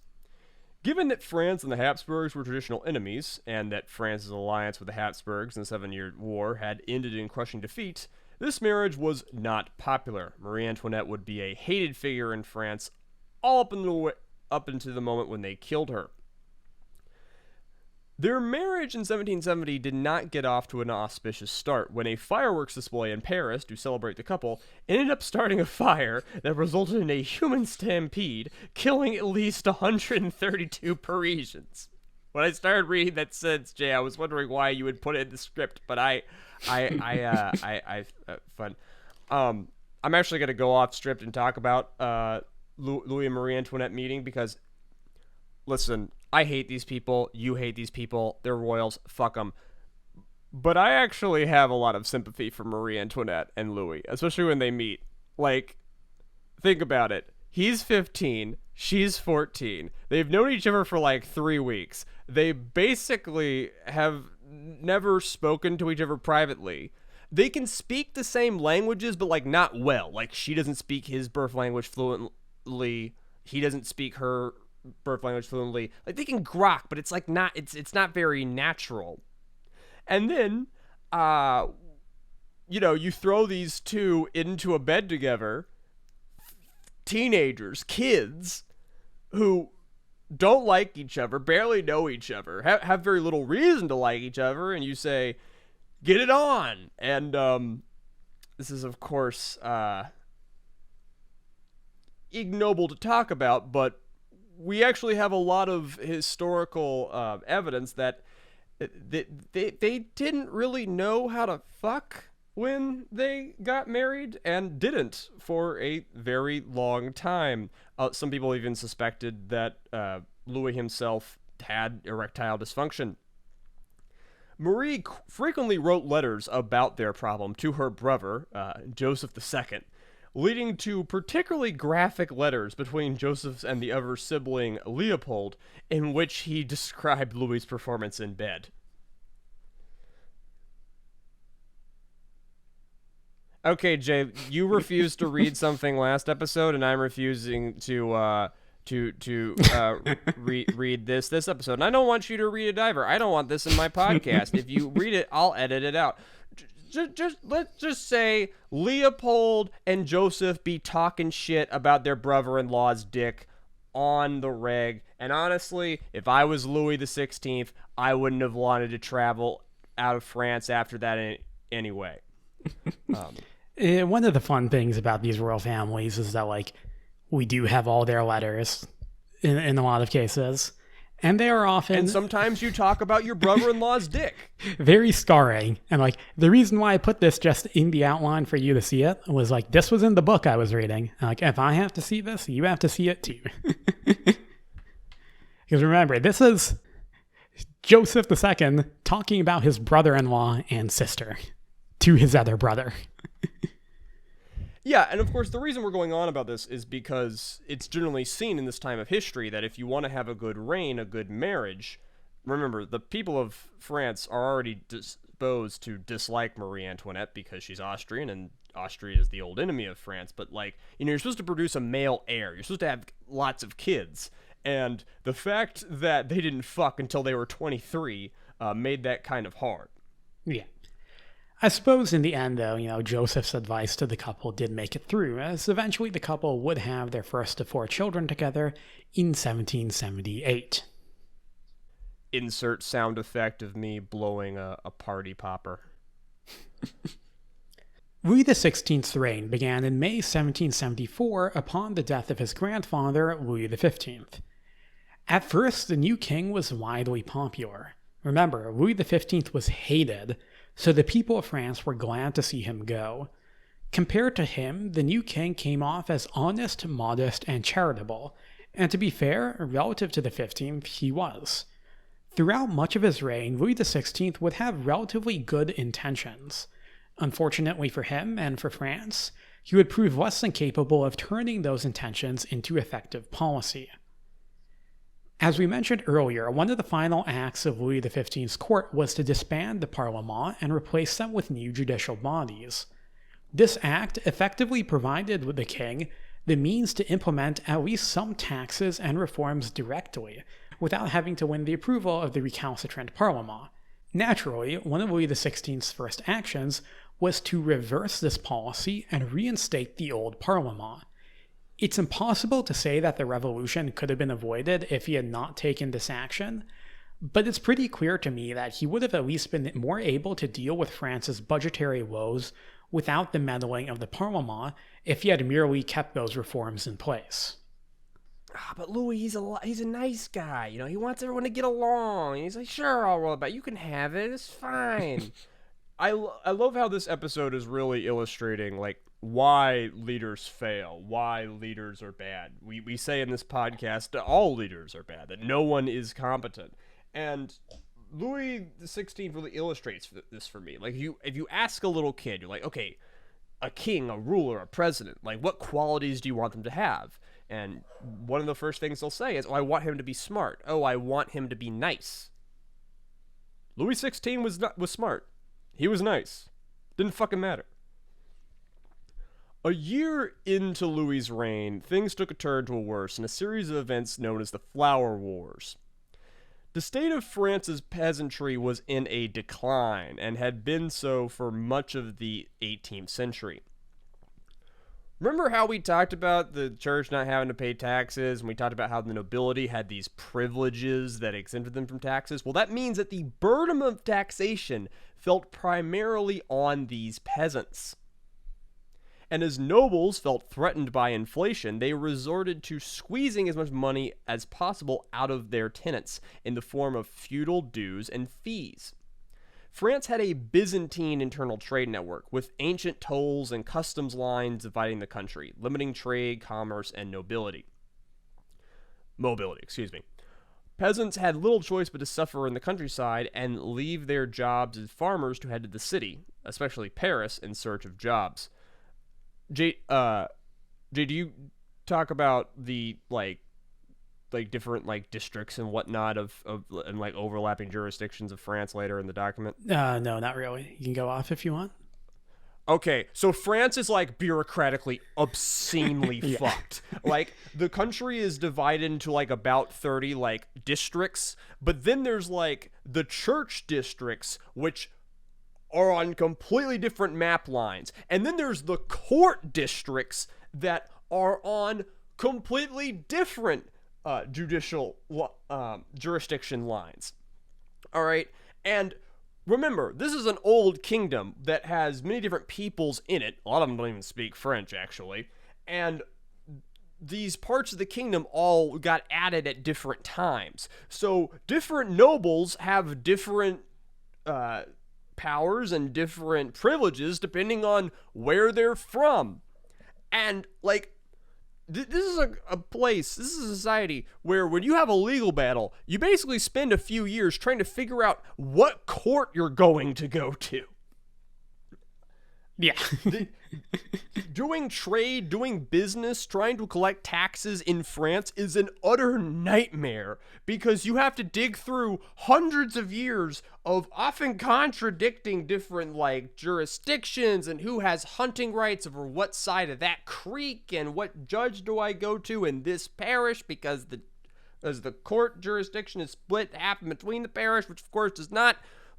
Given that France and the Habsburgs were traditional enemies, and that France's alliance with the Habsburgs in the Seven-Year War had ended in crushing defeat, this marriage was not popular. Marie Antoinette would be a hated figure in France all up into the moment when they killed her. Their marriage in 1770 did not get off to an auspicious start when a fireworks display in Paris to celebrate the couple ended up starting a fire that resulted in a human stampede, killing at least 132 Parisians. When I started reading that sentence, Jay, I was wondering why you would put it in the script, but fun. I'm actually going to go off script and talk about Louis and Marie Antoinette meeting because, listen, I hate these people. You hate these people. They're royals. Fuck them. But I actually have a lot of sympathy for Marie Antoinette and Louis, especially when they meet. Like, think about it. He's 15. She's 14. They've known each other for like 3 weeks. They basically have never spoken to each other privately. They can speak the same languages, but like not well. Like, she doesn't speak his birth language fluently. He doesn't speak her birth language fluently. Like, they can grok, but it's like not, it's not very natural. And then you throw these two into a bed together, teenagers, kids who don't like each other, barely know each other, have very little reason to like each other, and you say, get it on. And this is of course ignoble to talk about, but we actually have a lot of historical evidence that they didn't really know how to fuck when they got married, and didn't for a very long time. Some people even suspected that Louis himself had erectile dysfunction. Marie frequently wrote letters about their problem to her brother, Joseph II, leading to particularly graphic letters between Joseph and the other sibling, Leopold, in which he described Louis's performance in bed. Okay, Jay, you refused to read something last episode, and I'm refusing to read this episode. And I don't want you to read it either. I don't want this in my podcast. If you read it, I'll edit it out. Let's just say Leopold and Joseph be talking shit about their brother-in-law's dick on the reg. And honestly, if I was Louis XVI, I wouldn't have wanted to travel out of France after that anyway. One of the fun things about these royal families is that, like, we do have all their letters in a lot of cases. And they are often... And sometimes you talk about your brother-in-law's dick. Very scarring. And, like, the reason why I put this just in the outline for you to see it was, like, this was in the book I was reading. Like, if I have to see this, you have to see it too. Because remember, this is Joseph II talking about his brother-in-law and sister to his other brother. Yeah, and of course, the reason we're going on about this is because it's generally seen in this time of history that if you want to have a good reign, a good marriage, remember, the people of France are already disposed to dislike Marie Antoinette because she's Austrian, and Austria is the old enemy of France, but, like, you know, you're supposed to produce a male heir. You're supposed to have lots of kids. And the fact that they didn't fuck until they were 23 made that kind of hard. Yeah. I suppose in the end, though, you know, Joseph's advice to the couple did make it through, as eventually the couple would have their first of 4 children together in 1778. Insert sound effect of me blowing a party popper. Louis XVI's reign began in May 1774 upon the death of his grandfather, Louis XV. At first, the new king was widely popular. Remember, Louis XV was hated, so the people of France were glad to see him go. Compared to him, the new king came off as honest, modest, and charitable, and to be fair, relative to the 15th, he was. Throughout much of his reign, Louis XVI would have relatively good intentions. Unfortunately for him and for France, he would prove less than capable of turning those intentions into effective policy. As we mentioned earlier, one of the final acts of Louis XV's court was to disband the Parlement and replace them with new judicial bodies. This act effectively provided the king the means to implement at least some taxes and reforms directly, without having to win the approval of the recalcitrant Parlement. Naturally, one of Louis XV's first actions was to reverse this policy and reinstate the old Parlement. It's impossible to say that the revolution could have been avoided if he had not taken this action, but it's pretty clear to me that he would have at least been more able to deal with France's budgetary woes without the meddling of the Parlement if he had merely kept those reforms in place. But Louis, he's a nice guy. You know, he wants everyone to get along. He's like, sure, I'll roll it back. You can have it. It's fine. I love how this episode is really illustrating, like, why leaders fail, why leaders are bad. We say in this podcast that all leaders are bad, that no one is competent. And Louis XVI really illustrates this for me. Like, if you ask a little kid, you're like, okay, a king, a ruler, a president, like, what qualities do you want them to have? And one of the first things they'll say is, oh, I want him to be smart. Oh, I want him to be nice. Louis XVI was smart. He was nice. Didn't fucking matter. A year into Louis's reign, things took a turn to a worse in a series of events known as the Flower Wars. The state of France's peasantry was in a decline, and had been so for much of the 18th century. Remember how we talked about the church not having to pay taxes, and we talked about how the nobility had these privileges that exempted them from taxes? Well, that means that the burden of taxation felt primarily on these peasants. And as nobles felt threatened by inflation, they resorted to squeezing as much money as possible out of their tenants in the form of feudal dues and fees. France had a Byzantine internal trade network with ancient tolls and customs lines dividing the country, limiting trade, commerce, and mobility. Peasants had little choice but to suffer in the countryside and leave their jobs as farmers to head to the city, especially Paris, in search of jobs. Jay, do you talk about the like different like districts and whatnot of and like overlapping jurisdictions of France later in the document? No, not really. You can go off if you want. Okay, so France is like bureaucratically obscenely fucked. Like the country is divided into like about 30 like districts, but then there's like the church districts, which are on completely different map lines. And then there's the court districts that are on completely different judicial jurisdiction lines. All right. And remember, this is an old kingdom that has many different peoples in it. A lot of them don't even speak French, actually. And these parts of the kingdom all got added at different times. So different nobles have different powers and different privileges depending on where they're from. And like this is a place, this is a society where when you have a legal battle, you basically spend a few years trying to figure out what court you're going to go to. Yeah. Doing trade, doing business, trying to collect taxes in France is an utter nightmare because you have to dig through hundreds of years of often contradicting different like jurisdictions and who has hunting rights over what side of that creek and what judge do I go to in this parish because the court jurisdiction is split half in between the parish, which of course does not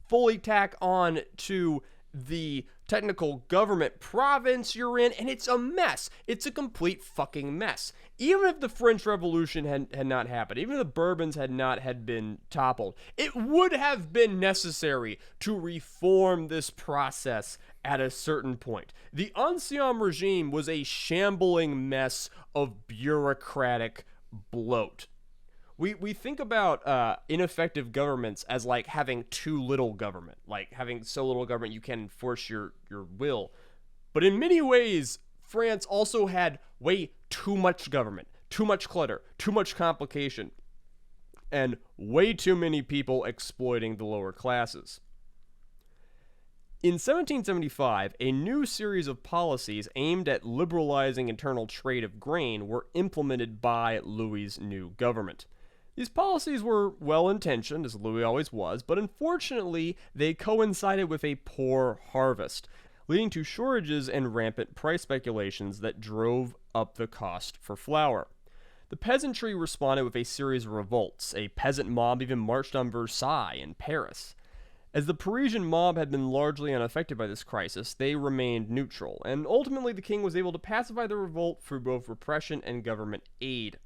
fully tack on to the technical government province you're in, and it's a mess. It's a complete fucking mess. Even if the French Revolution had not happened, even if the Bourbons had been toppled, it would have been necessary to reform this process at a certain point. The Ancien Regime was a shambling mess of bureaucratic bloat. We think about ineffective governments as like having too little government, like having so little government you can't enforce your will. But in many ways, France also had way too much government, too much clutter, too much complication, and way too many people exploiting the lower classes. In 1775, a new series of policies aimed at liberalizing internal trade of grain were implemented by Louis's new government. These policies were well-intentioned, as Louis always was, but unfortunately, they coincided with a poor harvest, leading to shortages and rampant price speculations that drove up the cost for flour. The peasantry responded with a series of revolts. A peasant mob even marched on Versailles and Paris. As the Parisian mob had been largely unaffected by this crisis, they remained neutral, and ultimately the king was able to pacify the revolt through both repression and government aid.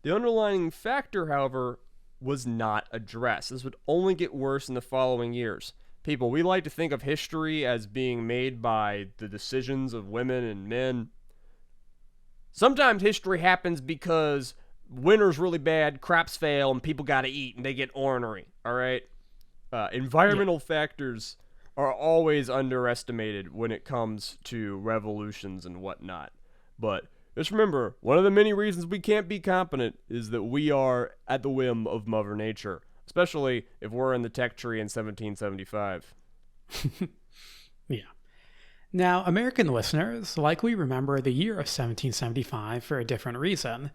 The underlying factor, however, was not addressed. This would only get worse in the following years. People, we like to think of history as being made by the decisions of women and men. Sometimes history happens because winter's really bad, crops fail, and people gotta eat, and they get ornery, alright? Environmental factors are always underestimated when it comes to revolutions and whatnot. But just remember, one of the many reasons we can't be competent is that we are at the whim of Mother Nature, especially if we're in the tech tree in 1775. Yeah. Now, American listeners likely remember the year of 1775 for a different reason.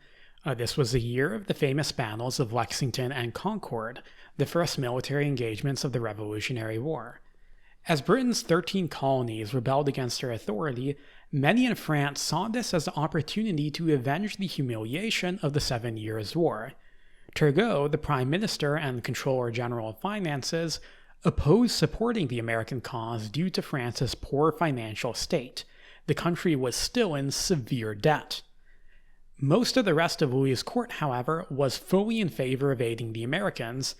This was the year of the famous battles of Lexington and Concord, the first military engagements of the Revolutionary War. As Britain's 13 colonies rebelled against her authority, many in France saw this as an opportunity to avenge the humiliation of the 7 Years' War. Turgot, the Prime Minister and Controller General of Finances, opposed supporting the American cause due to France's poor financial state. The country was still in severe debt. Most of the rest of Louis's court, however, was fully in favor of aiding the Americans,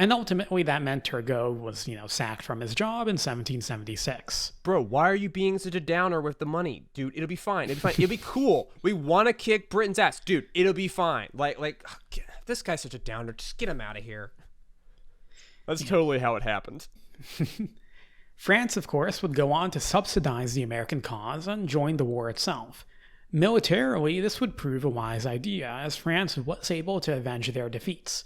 and ultimately that meant Turgot was, sacked from his job in 1776. Bro, why are you being such a downer with the money? Dude, it'll be fine. It'll be fine. It'll be cool. We want to kick Britain's ass. Dude, it'll be fine. Like, this guy's such a downer. Just get him out of here. That's totally how it happened. France, of course, would go on to subsidize the American cause and join the war itself. Militarily, this would prove a wise idea, as France was able to avenge their defeats.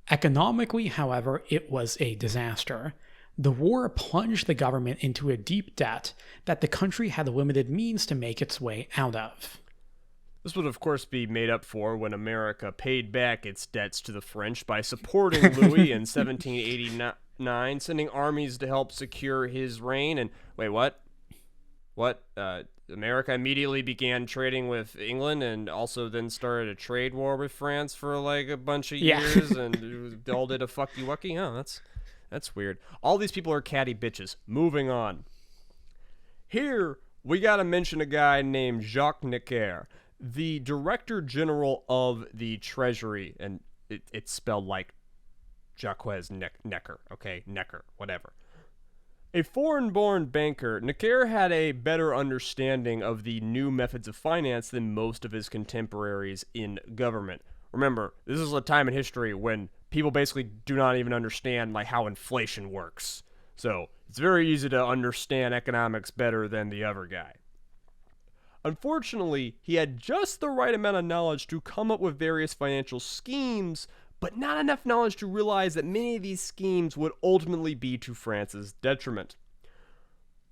Economically, however, it was a disaster. The war plunged the government into a deep debt that the country had limited means to make its way out of. This would, of course, be made up for when America paid back its debts to the French by supporting Louis in 1789, sending armies to help secure his reign. And, wait, what? America immediately began trading with England and also then started a trade war with France for like a bunch of years and all did a fucky-wucky? Oh, that's weird. All these people are catty bitches. Moving on. Here, we gotta mention a guy named Jacques Necker, the Director General of the Treasury, and it's spelled like Jacques Necker, okay? Necker, whatever. A foreign-born banker, Necker had a better understanding of the new methods of finance than most of his contemporaries in government. Remember, this is a time in history when people basically do not even understand like how inflation works. So it's very easy to understand economics better than the other guy. Unfortunately, he had just the right amount of knowledge to come up with various financial schemes, but not enough knowledge to realize that many of these schemes would ultimately be to France's detriment.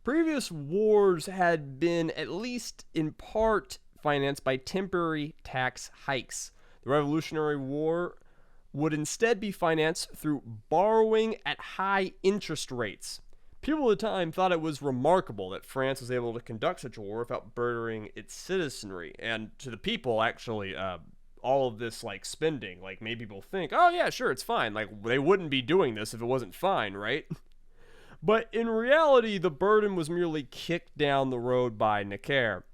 Previous wars had been, at least in part, financed by temporary tax hikes. The Revolutionary War would instead be financed through borrowing at high interest rates. People at the time thought it was remarkable that France was able to conduct such a war without burdening its citizenry. And to the people, actually, all of this, like, spending, like, made people think, oh yeah, sure, it's fine. Like, they wouldn't be doing this if it wasn't fine, right? But in reality, the burden was merely kicked down the road by Necker.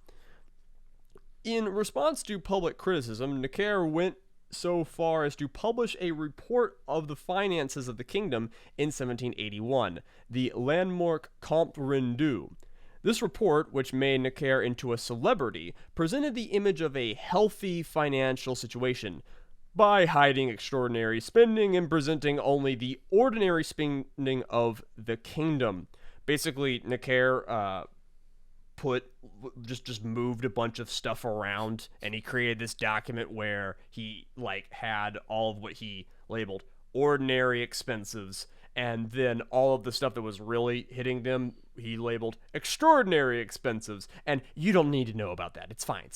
In response to public criticism, Necker went so far as to publish a report of the finances of the kingdom in 1781, the landmark Compte Rendu. This report, which made Necker into a celebrity, presented the image of a healthy financial situation by hiding extraordinary spending and presenting only the ordinary spending of the kingdom. Basically, Necker just moved a bunch of stuff around, and he created this document where he had all of what he labeled ordinary expenses, and then all of the stuff that was really hitting them he labeled extraordinary expenses. And you don't need to know about that. It's fine.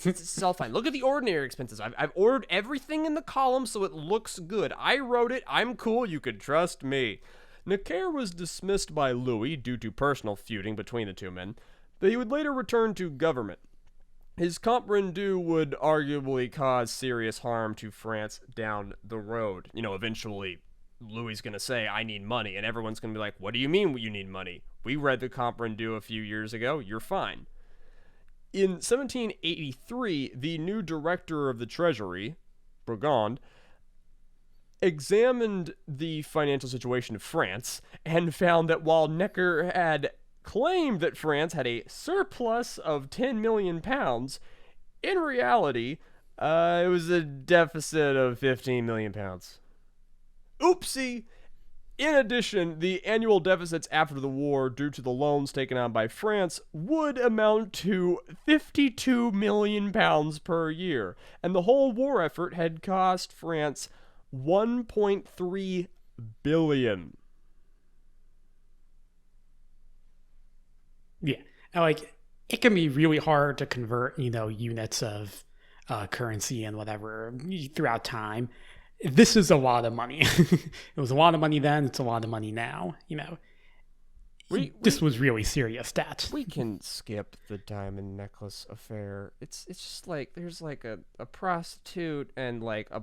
It's all fine. Look at the ordinary expenses. I've ordered everything in the column so it looks good. I wrote it. I'm cool. You can trust me. Necker was dismissed by Louis due to personal feuding between the two men, but he would later return to government. His Compte Rendu would arguably cause serious harm to France down the road. Eventually Louis is going to say, I need money, and everyone's going to be like, what do you mean you need money? We read the Compte Rendu a few years ago. You're fine. In 1783, the new director of the Treasury, Bourbon, examined the financial situation of France and found that while Necker had claimed that France had a surplus of 10 million pounds, in reality, it was a deficit of 15 million pounds. Oopsie! In addition, the annual deficits after the war due to the loans taken on by France would amount to 52 million pounds per year, and the whole war effort had cost France 1.3 billion. Yeah, it can be really hard to convert, units of currency and whatever throughout time. This is a lot of money. It was a lot of money then. It's a lot of money now. This was really serious debt. We can skip the diamond necklace affair. It's just like there's like a prostitute and like a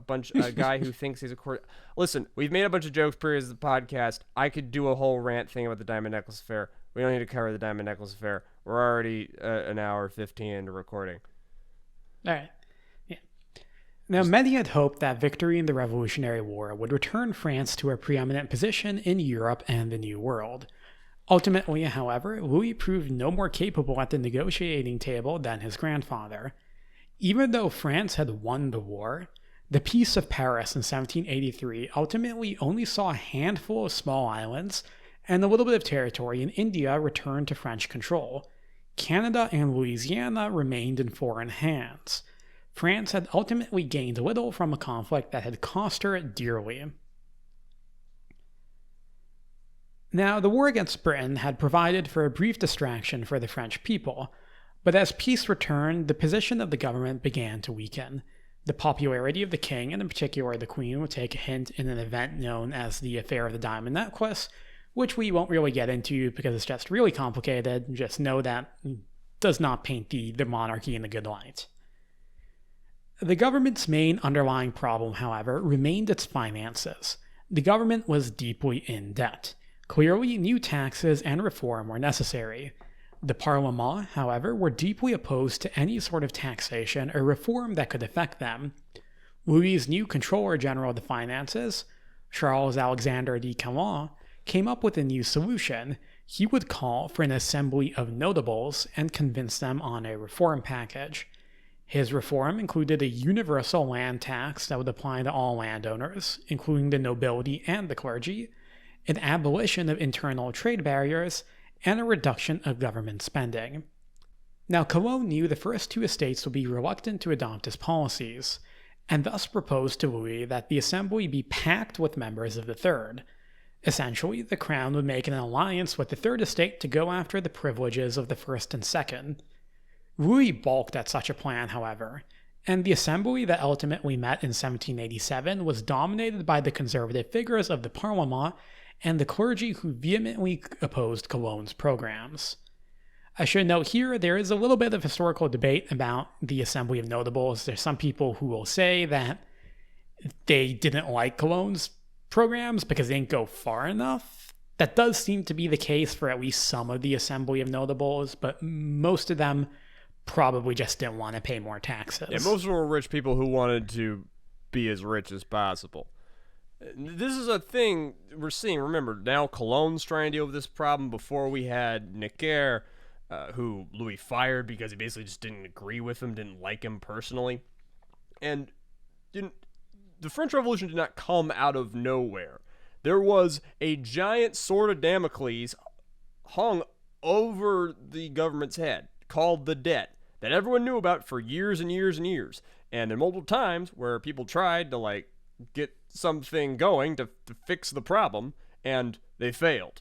guy who thinks he's a court. Listen, we've made a bunch of jokes previous to the podcast. I could do a whole rant thing about the diamond necklace affair. We don't need to cover the diamond necklace affair. We're already an hour 15 into recording. All right. Now, many had hoped that victory in the Revolutionary War would return France to a preeminent position in Europe and the New World. Ultimately, however, Louis proved no more capable at the negotiating table than his grandfather. Even though France had won the war, the Peace of Paris in 1783 ultimately only saw a handful of small islands and a little bit of territory in India returned to French control. Canada and Louisiana remained in foreign hands. France had ultimately gained little from a conflict that had cost her dearly. Now, the war against Britain had provided for a brief distraction for the French people, but as peace returned, the position of the government began to weaken. The popularity of the king, and in particular the queen, would take a hint in an event known as the Affair of the Diamond Necklace, which we won't really get into because it's just really complicated. Just know that it does not paint the monarchy in a good light. The government's main underlying problem, however, remained its finances. The government was deeply in debt. Clearly, new taxes and reform were necessary. The Parlement, however, were deeply opposed to any sort of taxation or reform that could affect them. Louis's new Controller General of the Finances, Charles Alexander de Calonne, came up with a new solution. He would call for an assembly of notables and convince them on a reform package. His reform included a universal land tax that would apply to all landowners, including the nobility and the clergy, an abolition of internal trade barriers, and a reduction of government spending. Now, Cologne knew the first two estates would be reluctant to adopt his policies, and thus proposed to Louis that the assembly be packed with members of the third. Essentially, the crown would make an alliance with the third estate to go after the privileges of the first and second. Louis balked at such a plan, however, and the assembly that ultimately met in 1787 was dominated by the conservative figures of the Parlement and the clergy who vehemently opposed Cologne's programs. I should note here, there is a little bit of historical debate about the Assembly of Notables. There's some people who will say that they didn't like Cologne's programs because they didn't go far enough. That does seem to be the case for at least some of the Assembly of Notables, but most of them probably just didn't want to pay more taxes. Yeah, most of them were rich people who wanted to be as rich as possible. This is a thing we're seeing. Remember, now Cologne's trying to deal with this problem. Before we had Necker, who Louis fired because he basically just didn't agree with him, didn't like him personally. And the French Revolution did not come out of nowhere. There was a giant sword of Damocles hung over the government's head called the debt that everyone knew about for years and years and years. And there were multiple times where people tried to get something going to fix the problem, and they failed.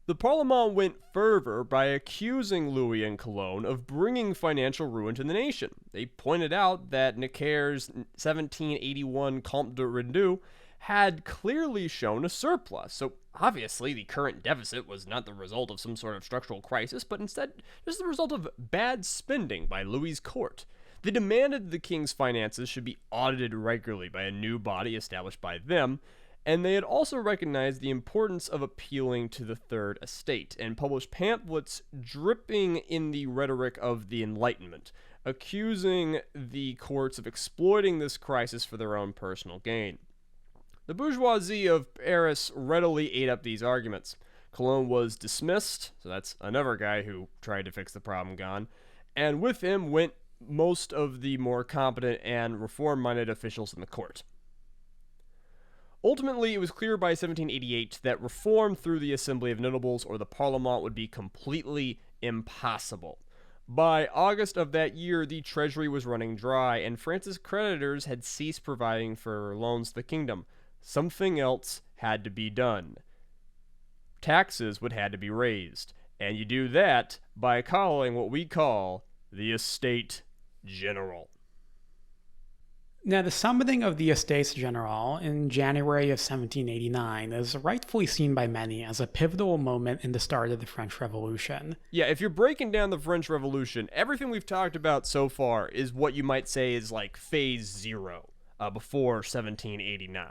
The Parlement went further by accusing Louis and Cologne of bringing financial ruin to the nation. They pointed out that Necker's 1781 Compte de Rendu had clearly shown a surplus, so obviously the current deficit was not the result of some sort of structural crisis, but instead just the result of bad spending by Louis's court. They demanded the king's finances should be audited regularly by a new body established by them, and they had also recognized the importance of appealing to the Third Estate, and published pamphlets dripping in the rhetoric of the Enlightenment, accusing the courts of exploiting this crisis for their own personal gain. The bourgeoisie of Paris readily ate up these arguments. Cologne was dismissed, so that's another guy who tried to fix the problem gone, and with him went most of the more competent and reform-minded officials in the court. Ultimately, it was clear by 1788 that reform through the Assembly of Notables or the Parlement would be completely impossible. By August of that year, the treasury was running dry, and France's creditors had ceased providing for loans to the kingdom. Something else had to be done. Taxes would have to be raised, and you do that by calling what we call the Estate General. Now, the summoning of the Estates General in January of 1789 is rightfully seen by many as a pivotal moment in the start of the French Revolution. Yeah, if you're breaking down the French Revolution, everything we've talked about so far is what you might say is like phase 0 before 1789.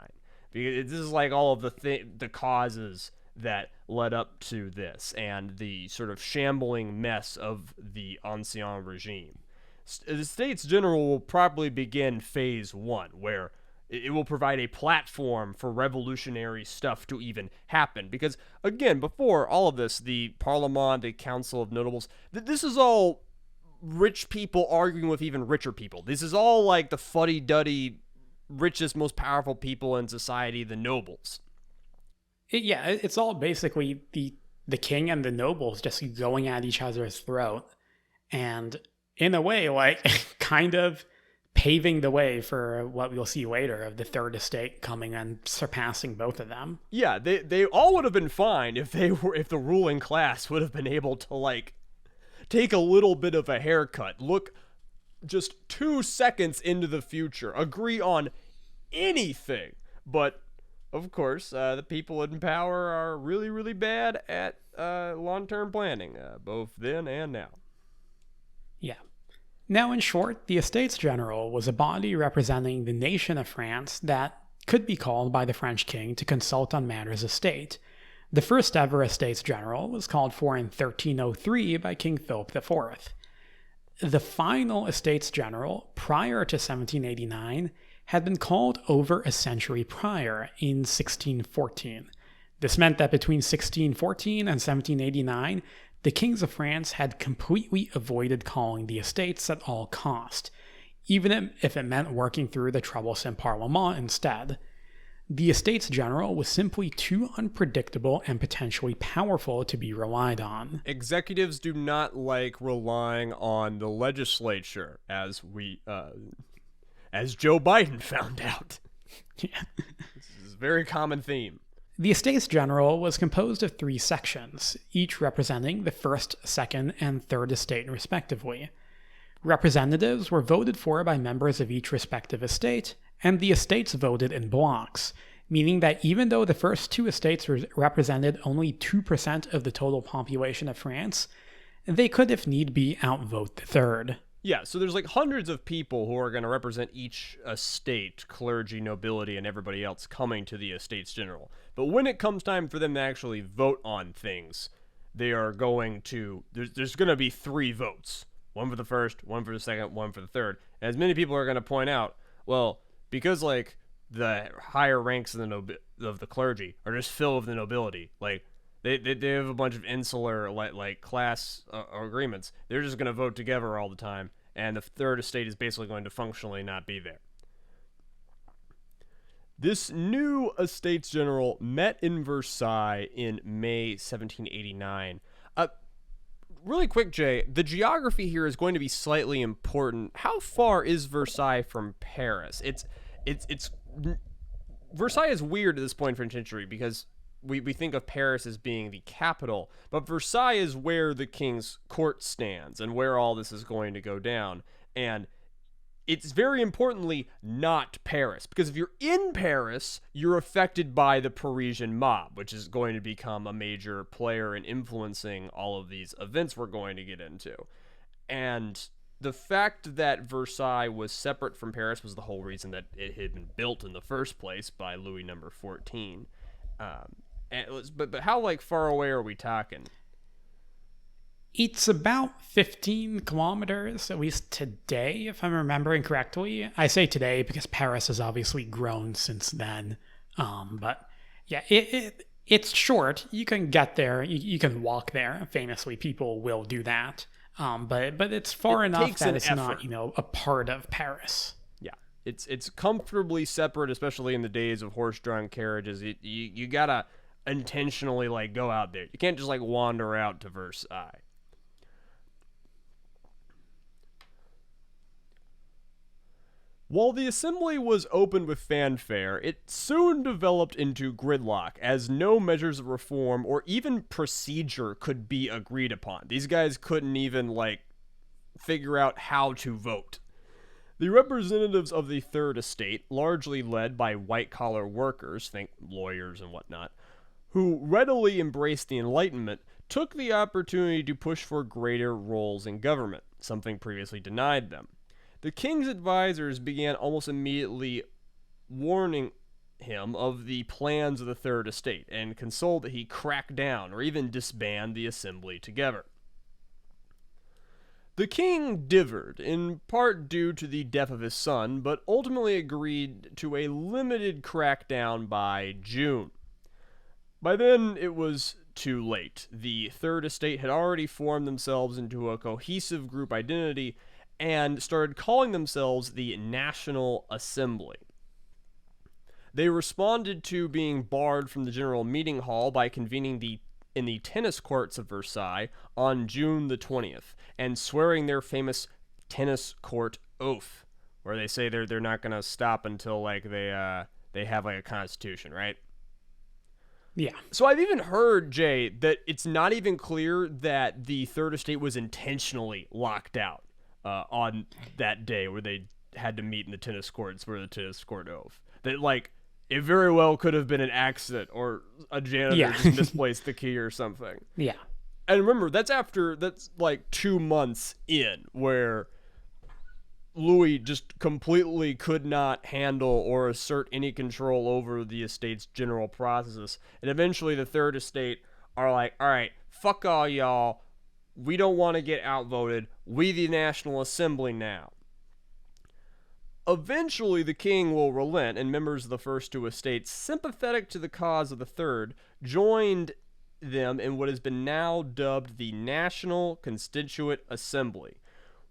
Because this is like all of the causes that led up to this and the sort of shambling mess of the Ancien Regime. The States General will probably begin phase 1, where it will provide a platform for revolutionary stuff to even happen. Because, again, before all of this, the Parlement, the Council of Notables, this is all rich people arguing with even richer people. This is all like the fuddy-duddy, richest, most powerful people in society, the nobles. It's all basically the king and the nobles just going at each other's throat. And in a way, kind of paving the way for what we'll see later of the Third Estate coming and surpassing both of them. Yeah, they all would have been fine if the ruling class would have been able to take a little bit of a haircut, look just 2 seconds into the future, agree on anything. But of course, the people in power are really, really bad at long-term planning, both then and now. Yeah. Now, in short, the Estates General was a body representing the nation of France that could be called by the French king to consult on matters of state. The first ever Estates General was called for in 1303 by King Philip IV. The final Estates General, prior to 1789, had been called over a century prior, in 1614. This meant that between 1614 and 1789, the kings of France had completely avoided calling the estates at all cost, even if it meant working through the troublesome Parlement instead. The Estates General was simply too unpredictable and potentially powerful to be relied on. Executives do not like relying on the legislature, as Joe Biden found out. Yeah. This is a very common theme. The Estates General was composed of 3 sections, each representing the first, second, and third estate respectively. Representatives were voted for by members of each respective estate, and the estates voted in blocks, meaning that even though the first 2 estates represented only 2% of the total population of France, they could, if need be, outvote the third. Yeah, so there's like hundreds of people who are going to represent each estate, clergy, nobility, and everybody else coming to the Estates General. But when it comes time for them to actually vote on things, they are going to, there's going to be 3 votes. One for the first, one for the second, one for the third. And as many people are going to point out, well, because like the higher ranks of the clergy are just filled with the nobility, like they have a bunch of insular like class agreements. They're just going to vote together all the time, and the third estate is basically going to functionally not be there. This new Estates General met in Versailles in May 1789. Really quick, Jay, the geography here is going to be slightly important. How far is Versailles from Paris? It's Versailles is weird at this point in French history because we think of Paris as being the capital, but Versailles is where the king's court stands and where all this is going to go down. And it's very importantly not Paris, because if you're in Paris, you're affected by the Parisian mob, which is going to become a major player in influencing all of these events we're going to get into. And the fact that Versailles was separate from Paris was the whole reason that it had been built in the first place by Louis number 14. But how like far away are we talking? It's about 15 kilometers, at least today, if I'm remembering correctly. I say today because Paris has obviously grown since then. But yeah, it's short. You can get there. You can walk there. Famously, people will do that. But it's far enough that it's not, a part of Paris. Yeah, it's comfortably separate, especially in the days of horse-drawn carriages. You gotta intentionally like go out there. You can't just like wander out to Versailles. While the assembly was opened with fanfare, it soon developed into gridlock, as no measures of reform or even procedure could be agreed upon. These guys couldn't even, figure out how to vote. The representatives of the Third Estate, largely led by white-collar workers, think lawyers and whatnot, who readily embraced the Enlightenment, took the opportunity to push for greater roles in government, something previously denied them. The king's advisors began almost immediately warning him of the plans of the Third Estate and consoled that he crack down or even disband the assembly together. The king differed, in part due to the death of his son, but ultimately agreed to a limited crackdown by June. By then, it was too late. The Third Estate had already formed themselves into a cohesive group identity and started calling themselves the National Assembly. They responded to being barred from the General Meeting Hall by convening in the tennis courts of Versailles on June the 20th and swearing their famous tennis court oath, where they say they're not going to stop until they have a constitution, right? Yeah. So I've even heard, Jay, that it's not even clear that the Third Estate was intentionally locked out on that day where they had to meet in the tennis courts for the tennis court oath. That, it very well could have been an accident or a janitor just misplaced the key or something. Yeah. And remember, that's 2 months in where Louis just completely could not handle or assert any control over the estate's general processes. And eventually the Third Estate are like, all right, fuck all y'all. We don't want to get outvoted. We the National Assembly now. Eventually, the king will relent, and members of the first 2 estates, sympathetic to the cause of the third, joined them in what has been now dubbed the National Constituent Assembly,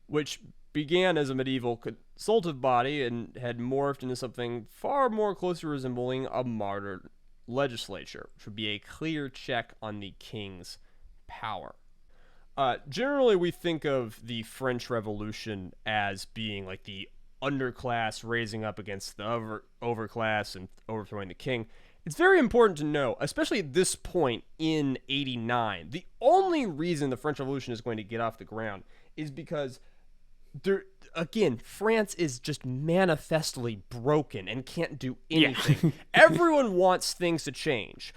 which began as a medieval consultative body and had morphed into something far more closely resembling a modern legislature, which would be a clear check on the king's power. Generally, we think of the French Revolution as being like the underclass raising up against the overclass and overthrowing the king. It's very important to know, especially at this point in 89, the only reason the French Revolution is going to get off the ground is because France is just manifestly broken and can't do anything. Everyone wants things to change.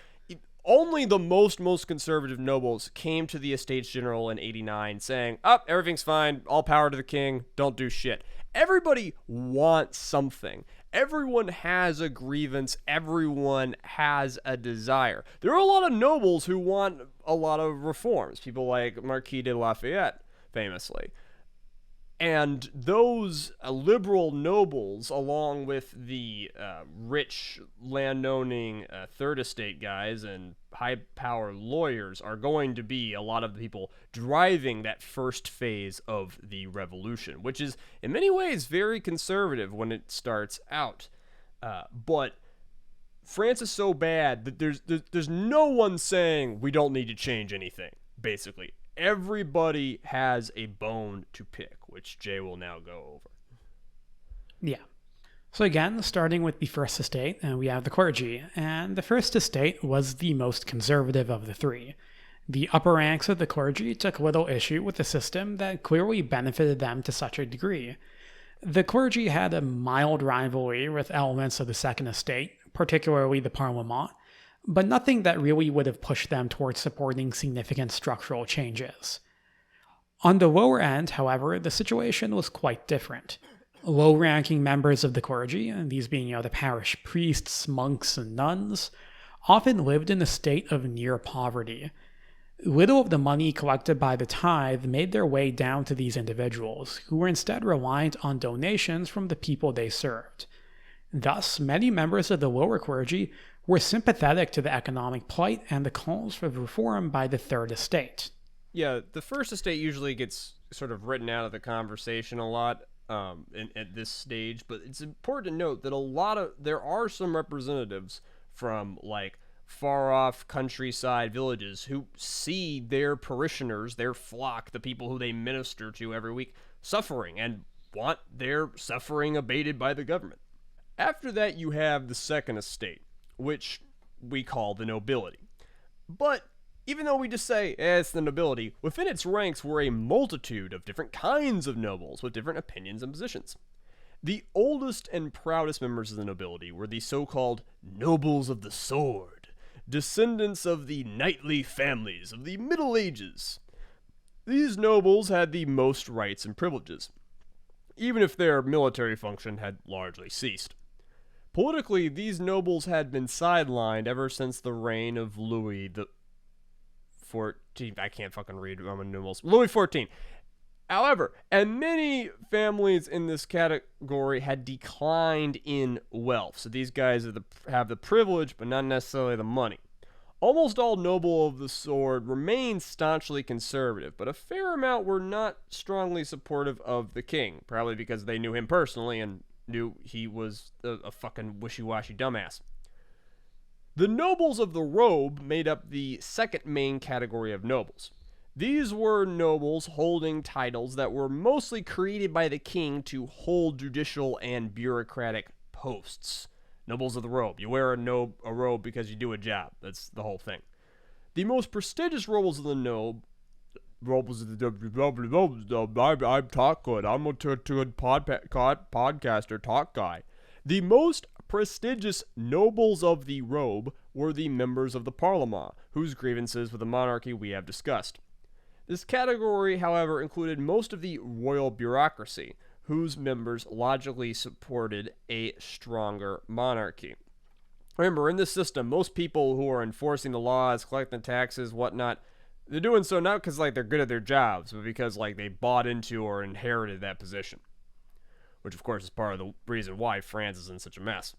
Only the most conservative nobles came to the Estates General in 89 saying, everything's fine, all power to the king, don't do shit. Everybody wants something. Everyone has a grievance. Everyone has a desire. There are a lot of nobles who want a lot of reforms. People like Marquis de Lafayette, famously. And those liberal nobles, along with the rich land-owning third estate guys and high-power lawyers, are going to be a lot of the people driving that first phase of the revolution, which is, in many ways, very conservative when it starts out. But France is so bad that there's no one saying we don't need to change anything, basically. Everybody has a bone to pick, which Jay will now go over. Yeah. So again, starting with the First Estate, we have the clergy, and the First Estate was the most conservative of the three. The upper ranks of the clergy took little issue with a system that clearly benefited them to such a degree. The clergy had a mild rivalry with elements of the Second Estate, particularly the Parlement, but nothing that really would have pushed them towards supporting significant structural changes. On the lower end, however, the situation was quite different. Low-ranking members of the clergy, and these being the parish priests, monks, and nuns, often lived in a state of near poverty. Little of the money collected by the tithe made their way down to these individuals, who were instead reliant on donations from the people they served. Thus, many members of the lower clergy were sympathetic to the economic plight and the calls for reform by the Third Estate. Yeah, the First Estate usually gets sort of written out of the conversation a lot at this stage, but it's important to note that there are some representatives from like far off countryside villages who see their parishioners, their flock, the people who they minister to every week, suffering and want their suffering abated by the government. After that, you have the Second Estate, which we call the nobility. But even though we just say, it's the nobility, within its ranks were a multitude of different kinds of nobles with different opinions and positions. The oldest and proudest members of the nobility were the so-called nobles of the sword, descendants of the knightly families of the Middle Ages. These nobles had the most rights and privileges, even if their military function had largely ceased. Politically, these nobles had been sidelined ever since the reign of Louis XIV. I can't fucking read Roman numerals. Louis XIV. However, and many families in this category had declined in wealth. So these guys have the privilege, but not necessarily the money. Almost all noble of the sword remained staunchly conservative, but a fair amount were not strongly supportive of the king, probably because they knew him personally and knew he was a fucking wishy-washy dumbass. The nobles of the robe made up the second main category of nobles. These were nobles holding titles that were mostly created by the king to hold judicial and bureaucratic posts. Nobles of the robe. You wear a robe because you do a job. That's the whole thing. The most prestigious nobles of the I'm talk good. I'm a good podcaster, talk guy. The most prestigious nobles of the robe were the members of the Parlement, whose grievances with the monarchy we have discussed. This category, however, included most of the royal bureaucracy, whose members logically supported a stronger monarchy. Remember, in this system, most people who are enforcing the laws, collecting taxes, whatnot, they're doing so not because they're good at their jobs, but because they bought into or inherited that position. Which, of course, is part of the reason why France is in such a mess.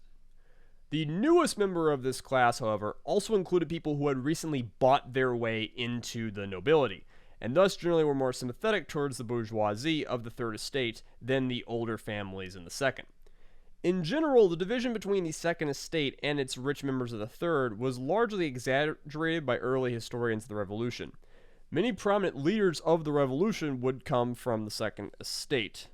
The newest member of this class, however, also included people who had recently bought their way into the nobility. and thus generally were more sympathetic towards the bourgeoisie of the Third Estate than the older families in the Second. In general, the division between the Second Estate and its rich members of the Third was largely exaggerated by early historians of the Revolution. Many prominent leaders of the Revolution would come from the Second Estate.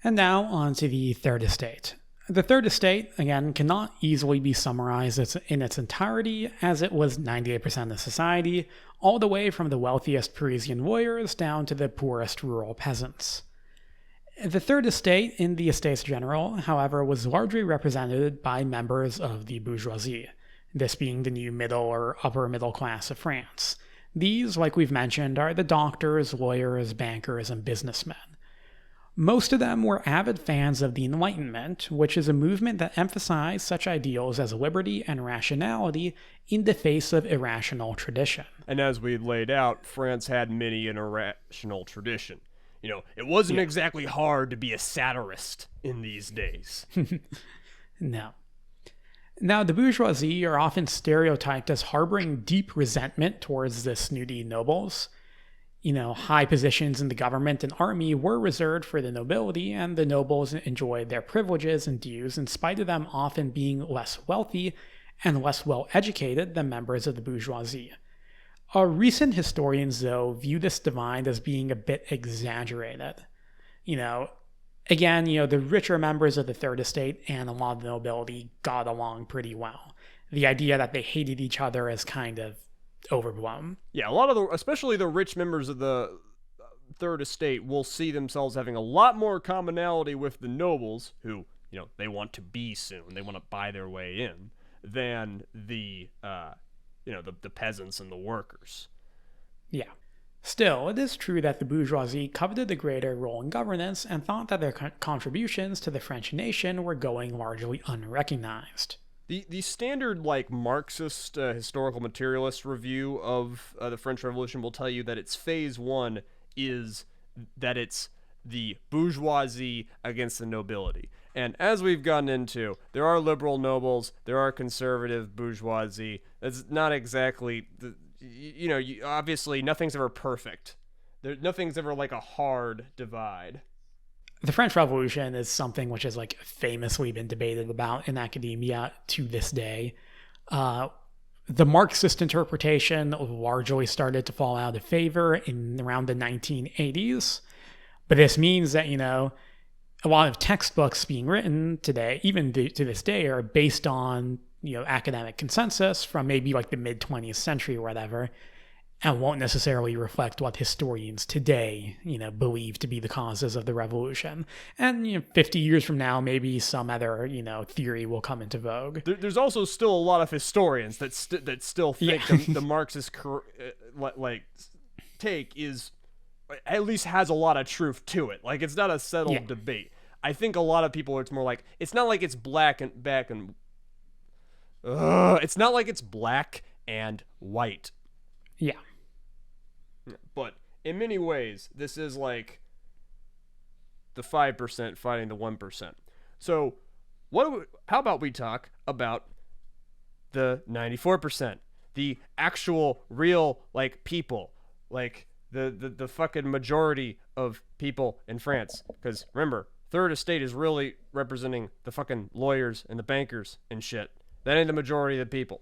And now on to the Third Estate. The Third Estate, again, cannot easily be summarized in its entirety, as it was 98% of society, all the way from the wealthiest Parisian lawyers down to the poorest rural peasants. The Third Estate in the Estates General, however, was largely represented by members of the bourgeoisie, this being the new middle or upper middle class of France. These, like we've mentioned, are the doctors, lawyers, bankers, and businessmen. Most of them were avid fans of the Enlightenment, which is a movement that emphasized such ideals as liberty and rationality in the face of irrational tradition. And as we laid out, France had many an irrational tradition. It wasn't exactly hard to be a satirist in these days. No. Now, the bourgeoisie are often stereotyped as harboring deep resentment towards the snooty nobles. High positions in the government and army were reserved for the nobility, and the nobles enjoyed their privileges and dues in spite of them often being less wealthy and less well-educated than members of the bourgeoisie. Recent historians, though, view this divide as being a bit exaggerated. Again, the richer members of the Third Estate and a lot of the nobility got along pretty well. The idea that they hated each other is kind of overblown. Yeah, a lot of especially the rich members of the Third Estate will see themselves having a lot more commonality with the nobles, who, they want to be soon, they want to buy their way in, than the peasants and the workers. Yeah. Still, it is true that the bourgeoisie coveted a greater role in governance and thought that their contributions to the French nation were going largely unrecognized. The standard, Marxist historical materialist review of the French Revolution will tell you that its phase one is that it's the bourgeoisie against the nobility. And as we've gotten into, there are liberal nobles, there are conservative bourgeoisie. That's not exactly, obviously nothing's ever perfect. Nothing's ever a hard divide. The French Revolution is something which has famously been debated about in academia to this day. The Marxist interpretation largely started to fall out of favor in around the 1980s. But this means that, a lot of textbooks being written today, even to this day, are based on, academic consensus from maybe the mid-20th century or whatever, and won't necessarily reflect what historians today, believe to be the causes of the revolution. And, 50 years from now, maybe some other, theory will come into vogue. There's also still a lot of historians that still think the Marxist take is, at least has a lot of truth to it. It's not a settled debate. I think a lot of people, it's more it's not like it's it's not like it's black and white. Yeah. But in many ways, this is the 5% fighting the 1%. So how about we talk about the 94%, the actual real people, the fucking majority of people in France. Because remember, Third Estate is really representing the fucking lawyers and the bankers and shit. That ain't the majority of the people.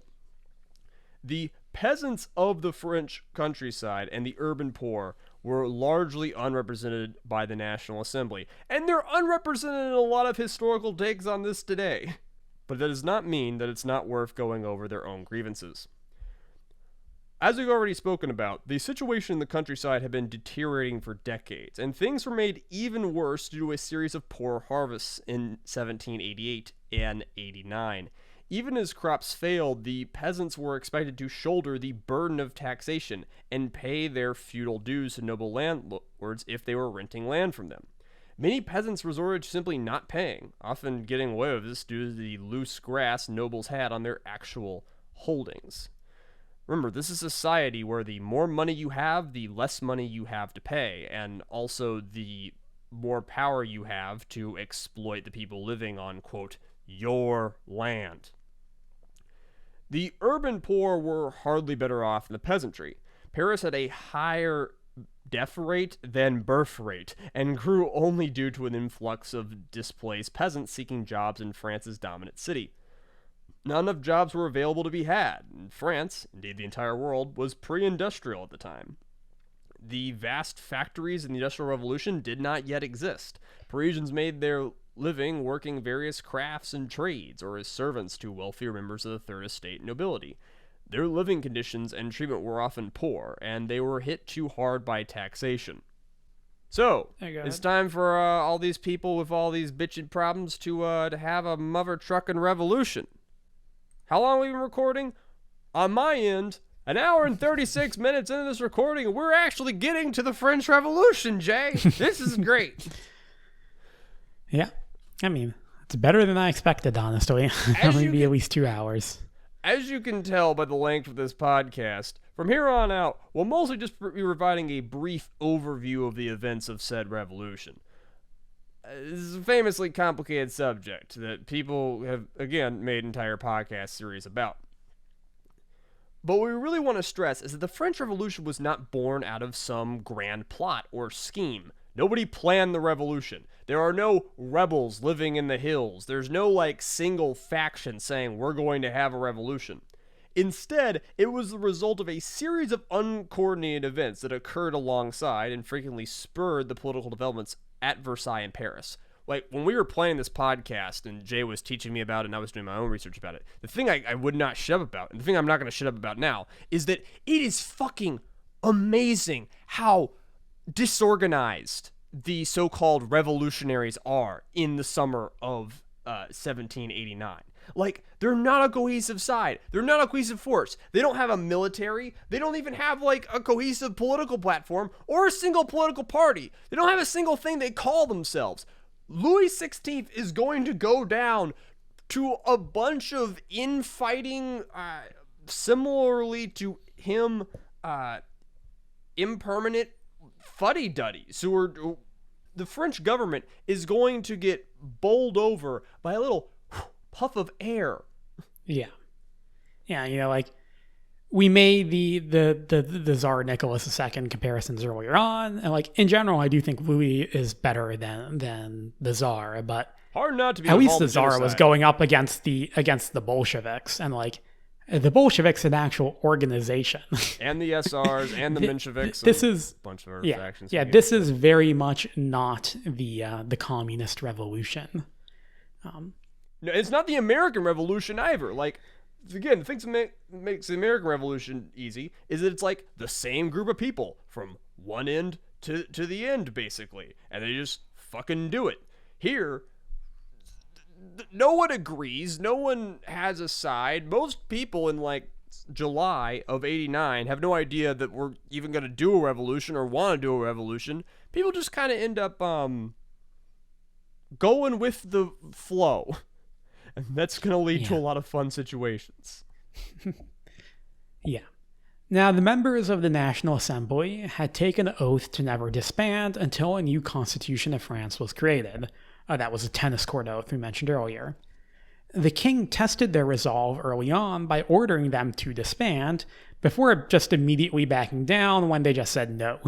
The peasants of the French countryside and the urban poor were largely unrepresented by the National Assembly, and they're unrepresented in a lot of historical takes on this today. But that does not mean that it's not worth going over their own grievances. As we've already spoken about, the situation in the countryside had been deteriorating for decades, and things were made even worse due to a series of poor harvests in 1788 and 89. Even as crops failed, the peasants were expected to shoulder the burden of taxation and pay their feudal dues to noble landlords if they were renting land from them. Many peasants resorted to simply not paying, often getting away with this due to the loose grasp nobles had on their actual holdings. Remember, this is a society where the more money you have, the less money you have to pay, and also the more power you have to exploit the people living on, quote, your land. The urban poor were hardly better off than the peasantry. Paris had a higher death rate than birth rate, and grew only due to an influx of displaced peasants seeking jobs in France's dominant city. Not enough jobs were available to be had, and France, indeed the entire world, was pre-industrial at the time. The vast factories in the Industrial Revolution did not yet exist. Parisians made their living working various crafts and trades, or as servants to wealthier members of the Third Estate nobility. Their living conditions and treatment were often poor, and they were hit too hard by taxation. So, it's time for all these people with all these bitchin' problems to have a mother truckin' revolution. How long have we been recording? On my end, an hour and 36 minutes into this recording, and we're actually getting to the French Revolution, Jay. This is great. Yeah. I mean, it's better than I expected, honestly. It'll only be at least 2 hours. As you can tell by the length of this podcast, from here on out, we'll mostly just be providing a brief overview of the events of said revolution. This is a famously complicated subject that people have, again, made entire podcast series about. But what we really want to stress is that the French Revolution was not born out of some grand plot or scheme. Nobody planned the revolution. There are no rebels living in the hills. There's no, single faction saying, we're going to have a revolution. Instead, it was the result of a series of uncoordinated events that occurred alongside and frequently spurred the political developments at Versailles and Paris. When we were planning this podcast and Jay was teaching me about it and I was doing my own research about it, the thing I would not shut up about, and the thing I'm not going to shut up about now, is that it is fucking amazing how disorganized the so-called revolutionaries are in the summer of 1789. They're not a cohesive side. They're not a cohesive force. They don't have a military. They don't even have, a cohesive political platform or a single political party. They don't have a single thing they call themselves. Louis XVI is going to go down to a bunch of infighting, similarly to him, impermanent fuddy-duddies who the French government is going to get bowled over by a little puff of air. Yeah. Yeah, we made the Tsar Nicholas II comparisons earlier on, and in general, I do think Louis is better than the Tsar, but hard not to be. At least the Tsar was going up against the Bolsheviks, and the Bolsheviks, an actual organization, and the SRs and the Mensheviks. This is a bunch of other factions. Yeah. This is very much not the communist revolution. No, it's not the American Revolution either. Again, the thing that makes the American Revolution easy is that it's the same group of people from one end to the end, basically, and they just fucking do it. Here, no one agrees. No one has a side. Most people in July of 89 have no idea that we're even going to do a revolution or want to do a revolution. People just kind of end up going with the flow. And that's going to lead to a lot of fun situations. Yeah. Now, the members of the National Assembly had taken an oath to never disband until a new constitution of France was created. That was a tennis court oath we mentioned earlier. The king tested their resolve early on by ordering them to disband before just immediately backing down when they just said no.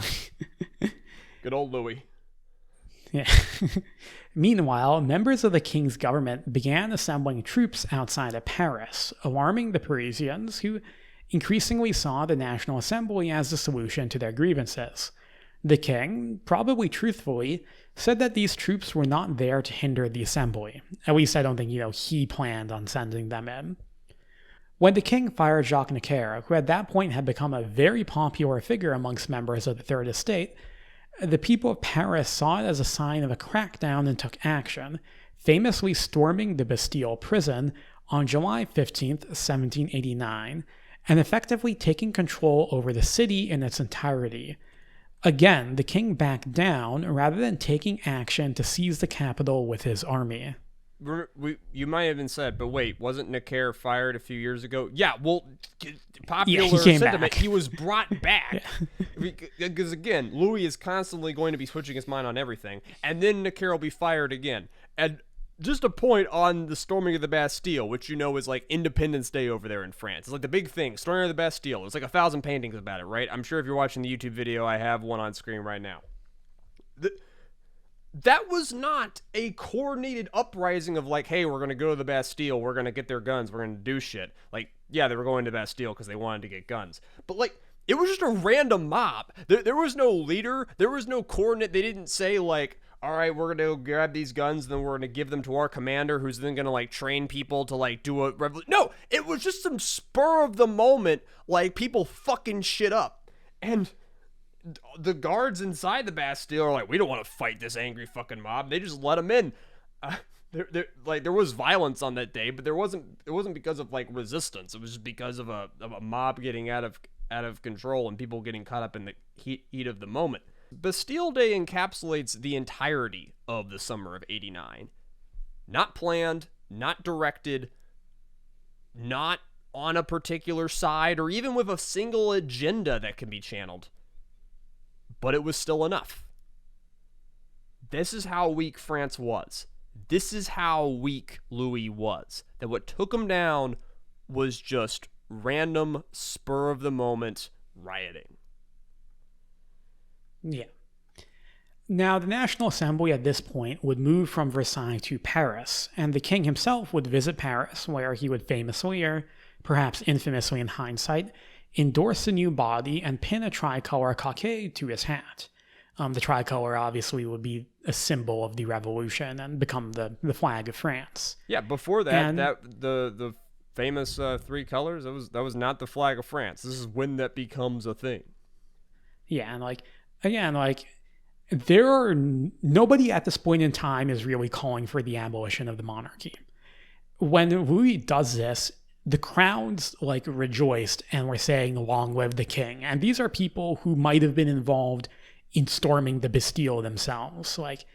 Good old Louis. Yeah. Meanwhile, members of the king's government began assembling troops outside of Paris, alarming the Parisians, who increasingly saw the National Assembly as the solution to their grievances. The king, probably truthfully, said that these troops were not there to hinder the assembly. At least I don't think, he planned on sending them in. When the king fired Jacques Necker, who at that point had become a very popular figure amongst members of the Third Estate, the people of Paris saw it as a sign of a crackdown and took action, famously storming the Bastille prison on July 15th, 1789, and effectively taking control over the city in its entirety. Again, the king backed down rather than taking action to seize the capital with his army. You might have even said, but wait, wasn't Necker fired a few years ago? Yeah, well, popular sentiment, back. He was brought back. Because again, Louis is constantly going to be switching his mind on everything, and then Necker will be fired again. And just a point on the storming of the Bastille, which is like Independence Day over there in France. It's like the big thing, storming of the Bastille. There's like 1,000 paintings about it, right? I'm sure if you're watching the YouTube video, I have one on screen right now. That was not a coordinated uprising of like, hey, we're going to go to the Bastille, we're going to get their guns, we're going to do shit. Like, yeah, they were going to Bastille because they wanted to get guns. But like, it was just a random mob. There was no leader. There was no coordinate. They didn't say like, all right, we're going to grab these guns and then we're going to give them to our commander who's then going to like train people to like do a revolution. No, it was just some spur of the moment, like people fucking shit up. And the guards inside the Bastille are like, we don't want to fight this angry fucking mob. They just let them in. There was violence on that day, but it wasn't because of like resistance. It was just because of a mob getting out of control and people getting caught up in the heat of the moment. Bastille Day encapsulates the entirety of the summer of '89. Not planned, not directed, not on a particular side, or even with a single agenda that can be channeled. But it was still enough. This is how weak France was. This is how weak Louis was. That what took him down was just random, spur of the moment rioting. Yeah. Now, the National Assembly at this point would move from Versailles to Paris, and the king himself would visit Paris, where he would famously, or perhaps infamously in hindsight, endorse the new body and pin a tricolor cockade to his hat. The tricolor obviously would be a symbol of the revolution and become the flag of France. Yeah, before that, the famous three colors, that was not the flag of France. This is when that becomes a thing. Yeah, and like, again, like, nobody at this point in time is really calling for the abolition of the monarchy. When Louis does this, the crowds like rejoiced and were saying, long live the king. And these are people who might have been involved in storming the Bastille themselves. Like,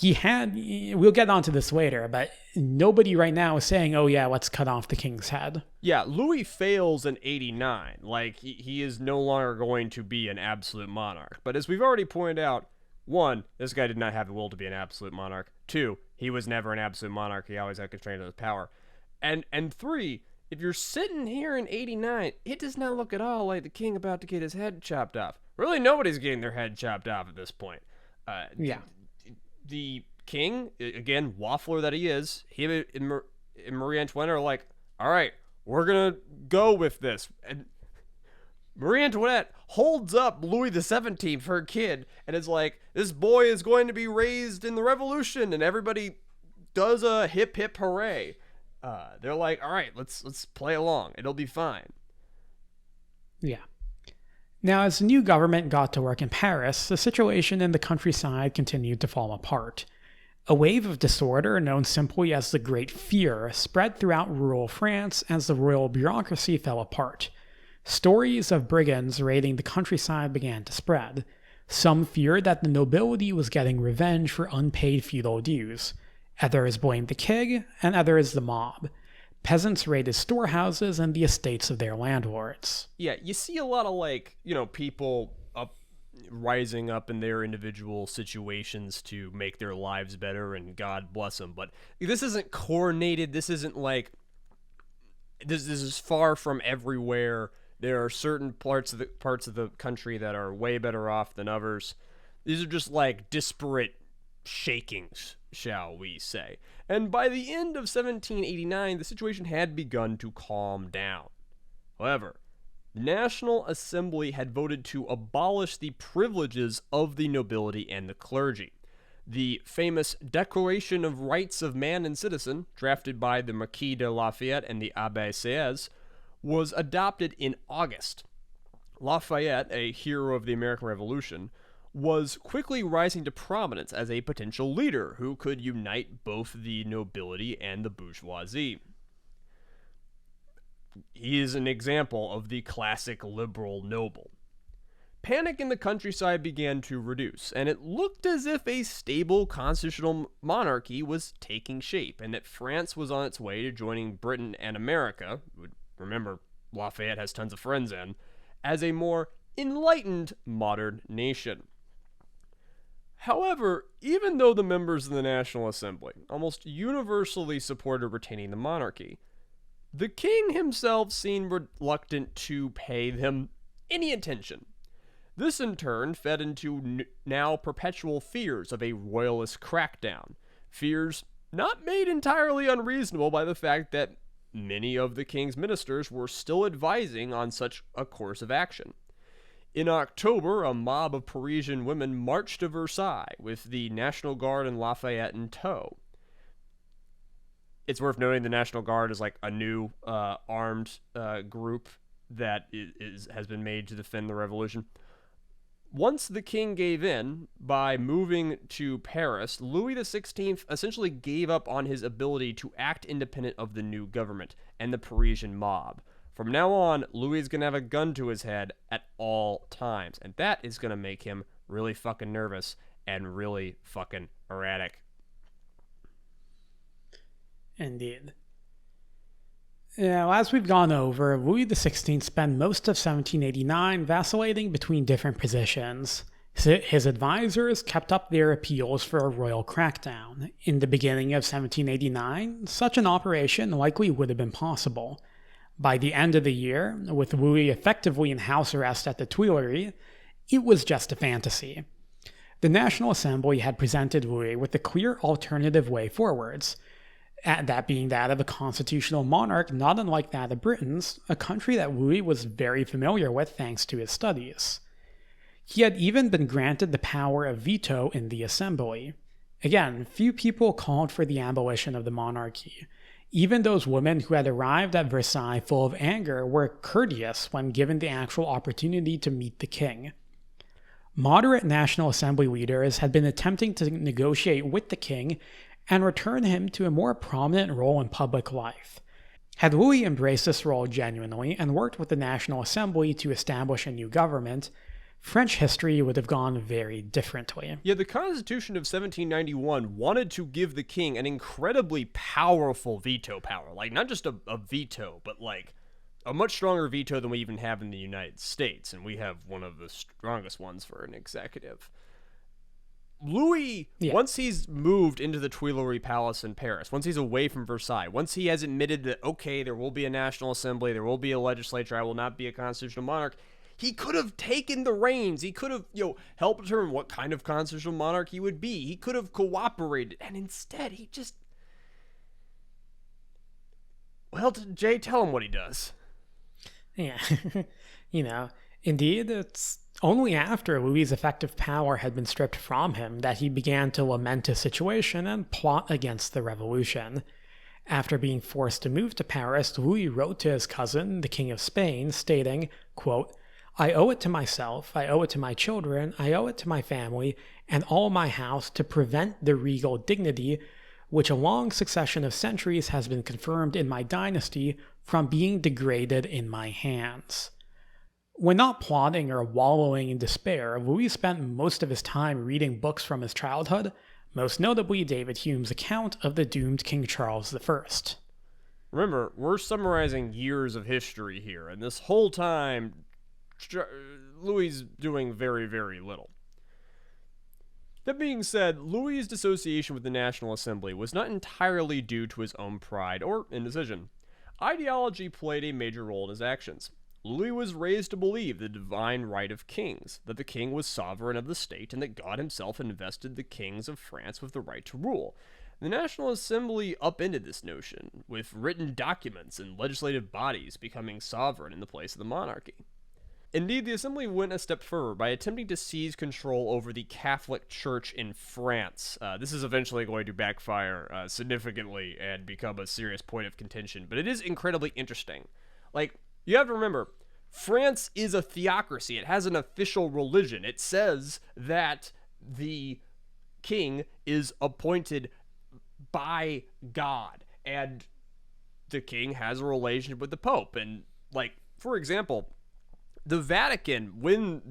we'll get onto this later, but nobody right now is saying, oh yeah, let's cut off the king's head. Yeah, Louis fails in '89. Like, he is no longer going to be an absolute monarch. But as we've already pointed out, 1, this guy did not have the will to be an absolute monarch. 2, he was never an absolute monarch. He always had constraint of his power. And 3, if you're sitting here in '89, it does not look at all like the king about to get his head chopped off. Really, nobody's getting their head chopped off at this point. Yeah. The king, again, waffler that he is, he and Marie Antoinette are like, all right, we're going to go with this. And Marie Antoinette holds up Louis XVII, her kid, and is like, this boy is going to be raised in the revolution, and everybody does a hip hip hooray. They're like, all right, let's play along. It'll be fine. Yeah. Now, as the new government got to work in Paris, the situation in the countryside continued to fall apart. A wave of disorder, known simply as the Great Fear, spread throughout rural France as the royal bureaucracy fell apart. Stories of brigands raiding the countryside began to spread. Some feared that the nobility was getting revenge for unpaid feudal dues. Others blamed the king, and others the mob. Peasants raided storehouses and the estates of their landlords. Yeah, you see a lot of people rising up in their individual situations to make their lives better, and God bless them. But this isn't coordinated. This isn't like this is far from everywhere. There are certain parts of the country that are way better off than others. These are just like disparate shakings, shall we say. And by the end of 1789, the situation had begun to calm down. However, the National Assembly had voted to abolish the privileges of the nobility and the clergy. The famous Declaration of Rights of Man and Citizen, drafted by the Marquis de Lafayette and the Abbé Sieyès, was adopted in August. Lafayette, a hero of the American Revolution, was quickly rising to prominence as a potential leader who could unite both the nobility and the bourgeoisie. He is an example of the classic liberal noble. Panic in the countryside began to reduce, and it looked as if a stable constitutional monarchy was taking shape, and that France was on its way to joining Britain and America, remember, Lafayette has tons of friends in, as a more enlightened modern nation. However, even though the members of the National Assembly almost universally supported retaining the monarchy, the king himself seemed reluctant to pay them any attention. This in turn fed into now perpetual fears of a royalist crackdown, fears not made entirely unreasonable by the fact that many of the king's ministers were still advising on such a course of action. In October, a mob of Parisian women marched to Versailles with the National Guard and Lafayette in tow. It's worth noting the National Guard is like a new armed group that has been made to defend the revolution. Once the king gave in by moving to Paris, Louis XVI essentially gave up on his ability to act independent of the new government and the Parisian mob. From now on, Louis is going to have a gun to his head at all times, and that is going to make him really fucking nervous and really fucking erratic. Indeed. Now, as we've gone over, Louis XVI spent most of 1789 vacillating between different positions. His advisors kept up their appeals for a royal crackdown. In the beginning of 1789, such an operation likely would have been possible. By the end of the year, with Louis effectively in house arrest at the Tuileries, it was just a fantasy. The National Assembly had presented Louis with a clear alternative way forwards, that being that of a constitutional monarch not unlike that of Britain's, a country that Louis was very familiar with thanks to his studies. He had even been granted the power of veto in the Assembly. Again, few people called for the abolition of the monarchy. Even those women who had arrived at Versailles full of anger were courteous when given the actual opportunity to meet the king. Moderate National Assembly leaders had been attempting to negotiate with the king and return him to a more prominent role in public life. Had Louis embraced this role genuinely and worked with the National Assembly to establish a new government, French history would have gone very differently. Yeah, the Constitution of 1791 wanted to give the king an incredibly powerful veto power. Like, not just a veto, but like a much stronger veto than we even have in the United States. And we have one of the strongest ones for an executive. Louis, once he's moved into the Tuileries Palace in Paris, once he's away from Versailles, once he has admitted that, okay, there will be a National Assembly, there will be a legislature, I will not be a constitutional monarch, he could have taken the reins. He could have, helped determine what kind of constitutional monarch he would be. He could have cooperated. And instead, he just... Well, Jay, tell him what he does. Yeah. Indeed, it's only after Louis's effective power had been stripped from him that he began to lament his situation and plot against the revolution. After being forced to move to Paris, Louis wrote to his cousin, the King of Spain, stating, quote, "I owe it to myself, I owe it to my children, I owe it to my family, and all my house to prevent the regal dignity, which a long succession of centuries has been confirmed in my dynasty, from being degraded in my hands." When not plotting or wallowing in despair, Louis spent most of his time reading books from his childhood, most notably David Hume's account of the doomed King Charles I. Remember, we're summarizing years of history here, and this whole time, Louis is doing very, very little. That being said, Louis's dissociation with the National Assembly was not entirely due to his own pride or indecision. Ideology played a major role in his actions. Louis was raised to believe the divine right of kings, that the king was sovereign of the state, and that God himself invested the kings of France with the right to rule. The National Assembly upended this notion, with written documents and legislative bodies becoming sovereign in the place of the monarchy. Indeed, the Assembly went a step further by attempting to seize control over the Catholic Church in France. This is eventually going to backfire significantly and become a serious point of contention, but it is incredibly interesting. You have to remember, France is a theocracy. It has an official religion. It says that the king is appointed by God, and the king has a relationship with the Pope. And, for example, the Vatican, when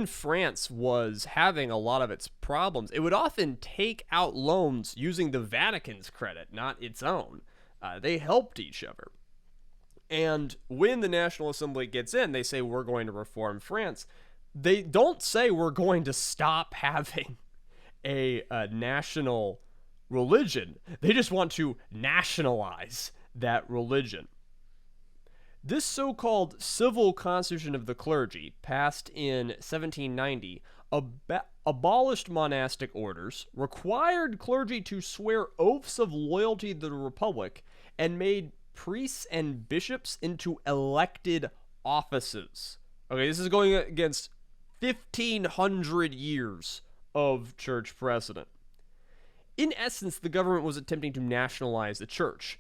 France was having a lot of its problems, it would often take out loans using the Vatican's credit, not its own. They helped each other. And when the National Assembly gets in, they say, we're going to reform France. they don't say we're going to stop having a national religion. They just want to nationalize that religion. This so-called civil constitution of the clergy, passed in 1790, abolished monastic orders, required clergy to swear oaths of loyalty to the republic, and made priests and bishops into elected offices. Okay, this is going against 1,500 years of church precedent. In essence, the government was attempting to nationalize the church,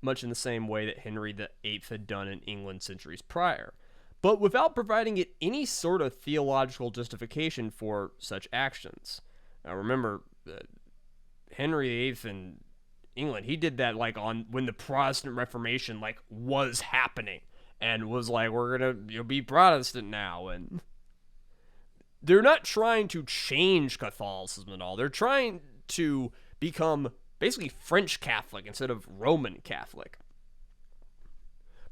much in the same way that Henry VIII had done in England centuries prior, but without providing it any sort of theological justification for such actions. Now remember, Henry VIII in England, he did that like on when the Protestant Reformation like was happening, and was like, we're gonna be Protestant now, and they're not trying to change Catholicism at all. They're trying to become basically French Catholic instead of Roman Catholic.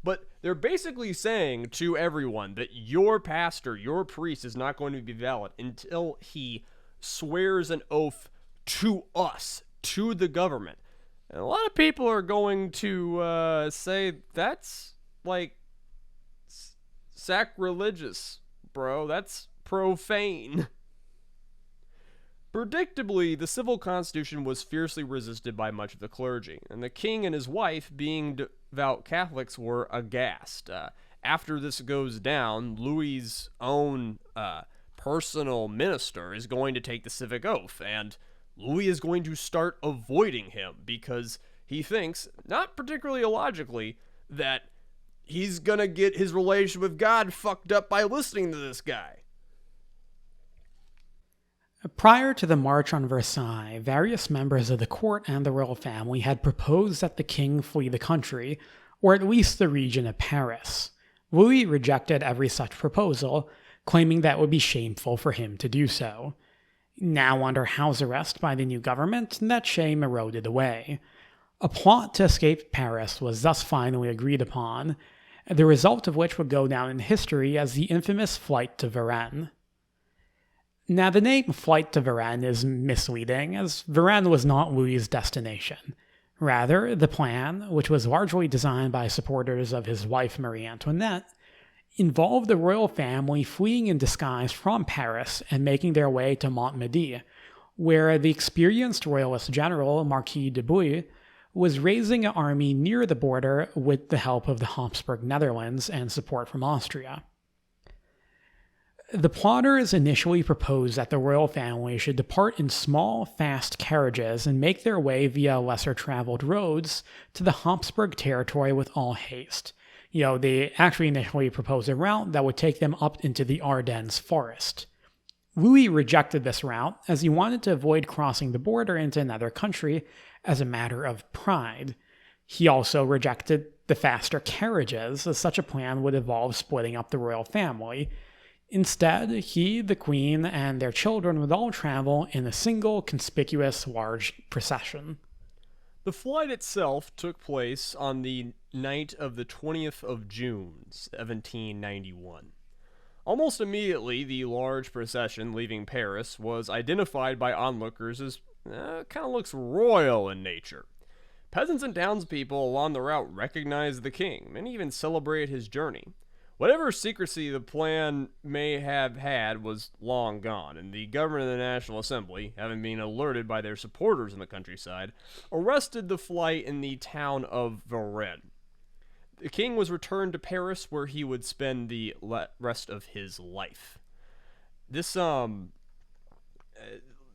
But they're basically saying to everyone that your pastor, your priest, is not going to be valid until he swears an oath to us, to the government. And a lot of people are going to say that's like sacrilegious, bro. That's profane. Predictably, the civil constitution was fiercely resisted by much of the clergy, and the king and his wife, being devout Catholics, were aghast. After this goes down, Louis's own personal minister is going to take the civic oath, and Louis is going to start avoiding him because he thinks, not particularly illogically, that he's going to get his relation with God fucked up by listening to this guy. Prior to the March on Versailles, various members of the court and the royal family had proposed that the king flee the country, or at least the region of Paris. Louis rejected every such proposal, claiming that it would be shameful for him to do so. Now under house arrest by the new government, that shame eroded away. A plot to escape Paris was thus finally agreed upon, the result of which would go down in history as the infamous Flight to Varennes. Now, the name Flight to Varennes is misleading, as Varennes was not Louis's destination. Rather, the plan, which was largely designed by supporters of his wife Marie Antoinette, involved the royal family fleeing in disguise from Paris and making their way to Montmedy, where the experienced royalist general Marquis de Bouillé was raising an army near the border with the help of the Habsburg Netherlands and support from Austria. The plotters initially proposed that the royal family should depart in small, fast carriages and make their way via lesser-traveled roads to the Habsburg territory with all haste. They actually initially proposed a route that would take them up into the Ardennes forest. Louis rejected this route as he wanted to avoid crossing the border into another country as a matter of pride. He also rejected the faster carriages, as such a plan would involve splitting up the royal family. Instead, he, the queen, and their children would all travel in a single, conspicuous, large procession. The flight itself took place on the night of the 20th of June, 1791. Almost immediately, the large procession leaving Paris was identified by onlookers as kind of looks royal in nature. Peasants and townspeople along the route recognized the king. Many even celebrated his journey. Whatever secrecy the plan may have had was long gone, and the government of the National Assembly, having been alerted by their supporters in the countryside, arrested the flight in the town of Varrenes. The king was returned to Paris, where he would spend the rest of his life. This,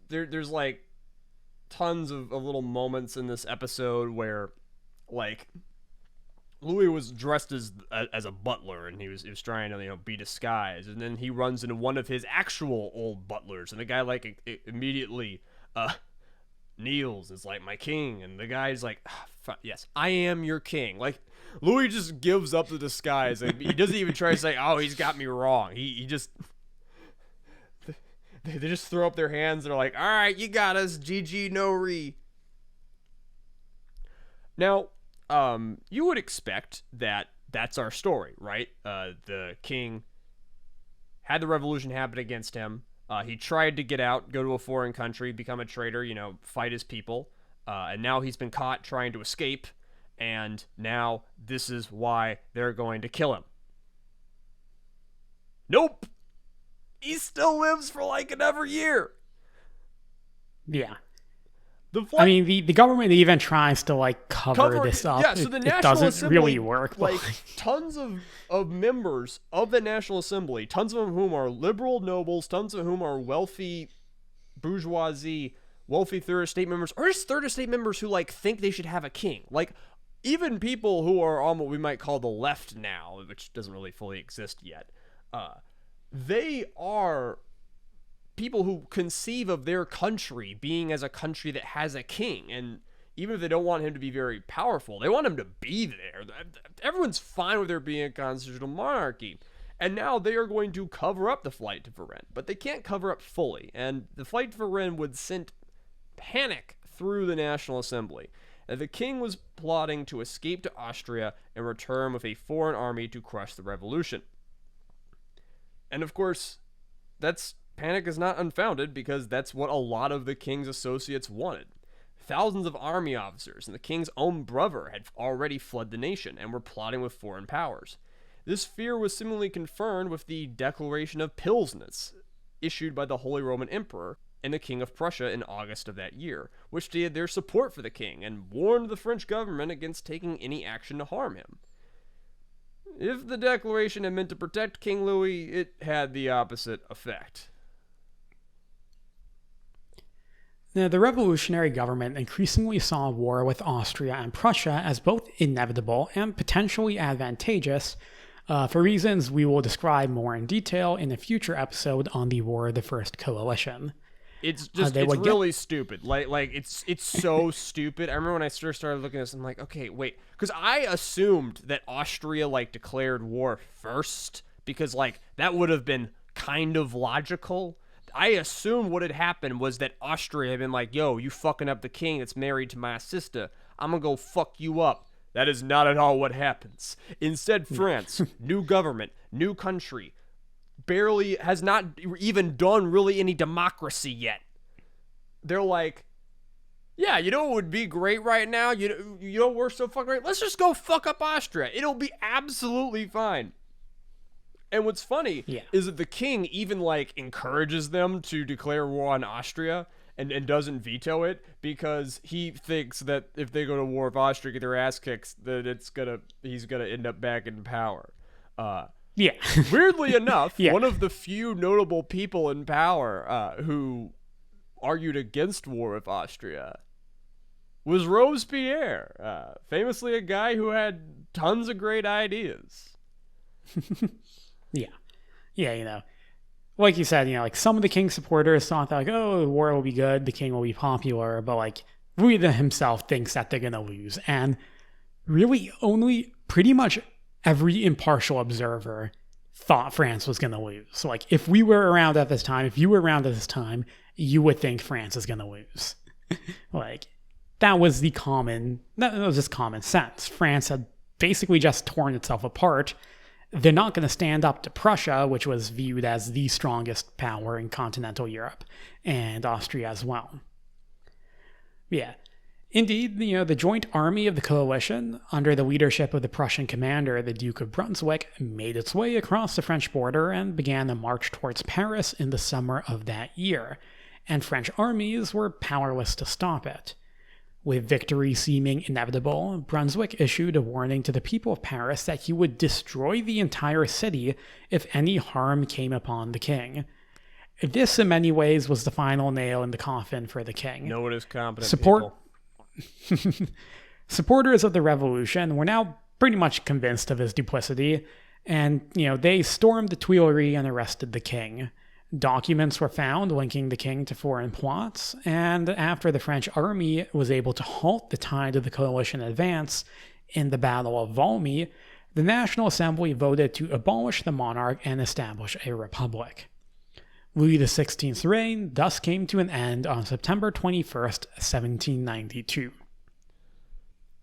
there's like tons of little moments in this episode where, like, Louis was dressed as a butler, and he was trying to be disguised, and then he runs into one of his actual old butlers, and the guy like immediately kneels, is like, my king, and the guy's like, yes, I am your king. Like, Louis just gives up the disguise. Like, he doesn't even try to say, oh, he's got me wrong. He just they just throw up their hands. They're like, all right, you got us, GG no re. Now, you would expect that that's our story, right? The king had the revolution happen against him. He tried to get out, go to a foreign country, become a traitor, fight his people. And now he's been caught trying to escape. And now this is why they're going to kill him. Nope. He still lives for like another year. Yeah. I mean, the government even tries to like cover this up. Yeah, so the National it doesn't Assembly, really work. Like tons of members of the National Assembly, tons of whom are liberal nobles, tons of whom are wealthy bourgeoisie, wealthy third estate members, or just third estate members who like think they should have a king. Like even people who are on what we might call the left now, which doesn't really fully exist yet. They are people who conceive of their country being as a country that has a king, and even if they don't want him to be very powerful, they want him to be there. Everyone's fine with there being a constitutional monarchy, and now they are going to cover up the flight to Varenne, but they can't cover up fully, and the flight to Varenne would send panic through the National Assembly. And the king was plotting to escape to Austria and return with a foreign army to crush the revolution. And of course, panic is not unfounded, because that's what a lot of the king's associates wanted. Thousands of army officers and the king's own brother had already fled the nation and were plotting with foreign powers. This fear was similarly confirmed with the Declaration of Pillsnitz, issued by the Holy Roman Emperor and the King of Prussia in August of that year, which stated their support for the king and warned the French government against taking any action to harm him. If the declaration had meant to protect King Louis, it had the opposite effect. Now, the revolutionary government increasingly saw war with Austria and Prussia as both inevitable and potentially advantageous, for reasons we will describe more in detail in a future episode on the War of the First Coalition. It's just it's really stupid. Like it's so stupid. I remember when I first started looking at this, I'm like, okay, wait, because I assumed that Austria like declared war first, because like that would have been kind of logical. I assumed what had happened was that Austria had been like, yo, you fucking up the king that's married to my sister. I'm gonna go fuck you up. That is not at all what happens. Instead, France, new government, new country, barely has not even done really any democracy yet. They're like, yeah, you know what would be great right now? You know we're so fucking great? Let's just go fuck up Austria. It'll be absolutely fine. And what's funny is that the king even like encourages them to declare war on Austria and doesn't veto it, because he thinks that if they go to war with Austria, get their ass kicked, that he's gonna end up back in power. Weirdly enough, one of the few notable people in power who argued against war with Austria was Robespierre, famously a guy who had tons of great ideas. Like you said, like some of the king's supporters thought that, like, oh, the war will be good, the king will be popular, but like Louis himself thinks that they're gonna lose, and really only pretty much every impartial observer thought France was gonna lose. So like if we were around at this time, if you were around at this time, you would think France is gonna lose. Like that was just common sense. France had basically just torn itself apart. They're not going to stand up to Prussia, which was viewed as the strongest power in continental Europe, and Austria as well. Indeed, the joint army of the coalition, under the leadership of the Prussian commander, the Duke of Brunswick, made its way across the French border and began a march towards Paris in the summer of that year, and French armies were powerless to stop it. With victory seeming inevitable, Brunswick issued a warning to the people of Paris that he would destroy the entire city if any harm came upon the king. This, in many ways, was the final nail in the coffin for the king. No one is competent, people. Supporters of the revolution were now pretty much convinced of his duplicity, and, they stormed the Tuileries and arrested the king. Documents were found linking the king to foreign plots, and after the French army was able to halt the tide of the coalition advance in the Battle of Valmy, the National Assembly voted to abolish the monarch and establish a republic. Louis XVI's reign thus came to an end on September 21st, 1792.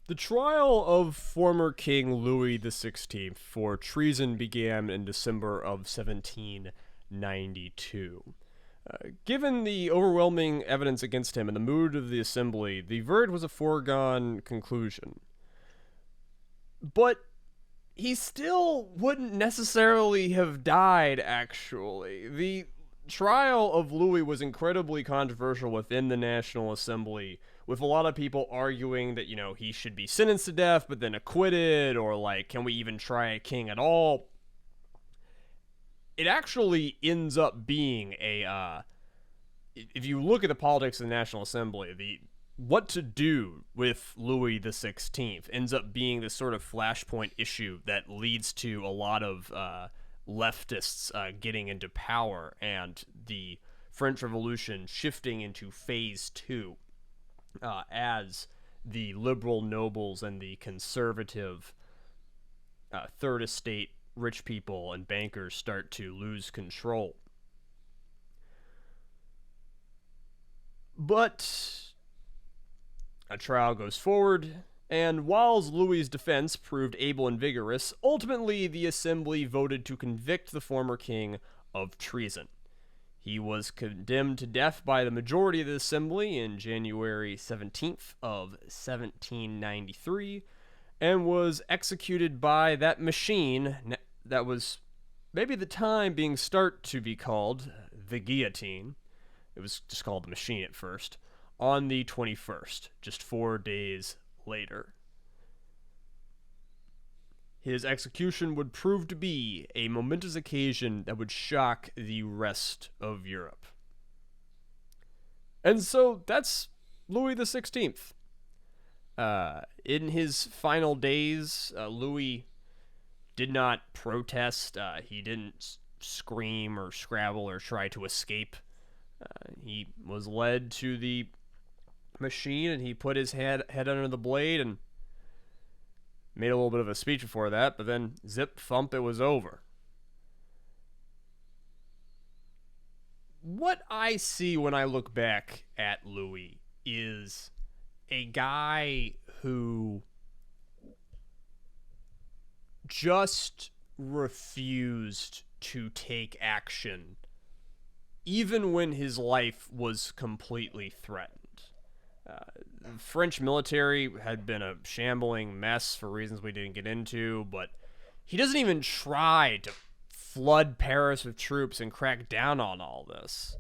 The trial of former King Louis XVI for treason began in December of 1792. 1792. Given the overwhelming evidence against him and the mood of the assembly, the verdict was a foregone conclusion. But he still wouldn't necessarily have died, actually. The trial of Louis was incredibly controversial within the National Assembly, with a lot of people arguing that, he should be sentenced to death but then acquitted, or can we even try a king at all? It actually ends up being if you look at the politics of the National Assembly, what to do with Louis XVI ends up being this sort of flashpoint issue that leads to a lot of leftists getting into power, and the French Revolution shifting into phase 2 as the liberal nobles and the conservative Third Estate rich people and bankers start to lose control. But a trial goes forward, and whilst Louis's defense proved able and vigorous, ultimately the assembly voted to convict the former king of treason. He was condemned to death by the majority of the assembly in January 17th of 1793, and was executed by that machine that was maybe at the time being start to be called the guillotine. It was just called the machine at first, on the 21st, just 4 days later. His execution would prove to be a momentous occasion that would shock the rest of Europe. And so that's Louis XVI. In his final days, Louis did not protest. He didn't scream or scrabble or try to escape. He was led to the machine, and he put his head under the blade and made a little bit of a speech before that, but then zip thump, it was over. What I see when I look back at Louis is a guy who just refused to take action even when his life was completely threatened. The French military had been a shambling mess for reasons we didn't get into, but he doesn't even try to flood Paris with troops and crack down on all this.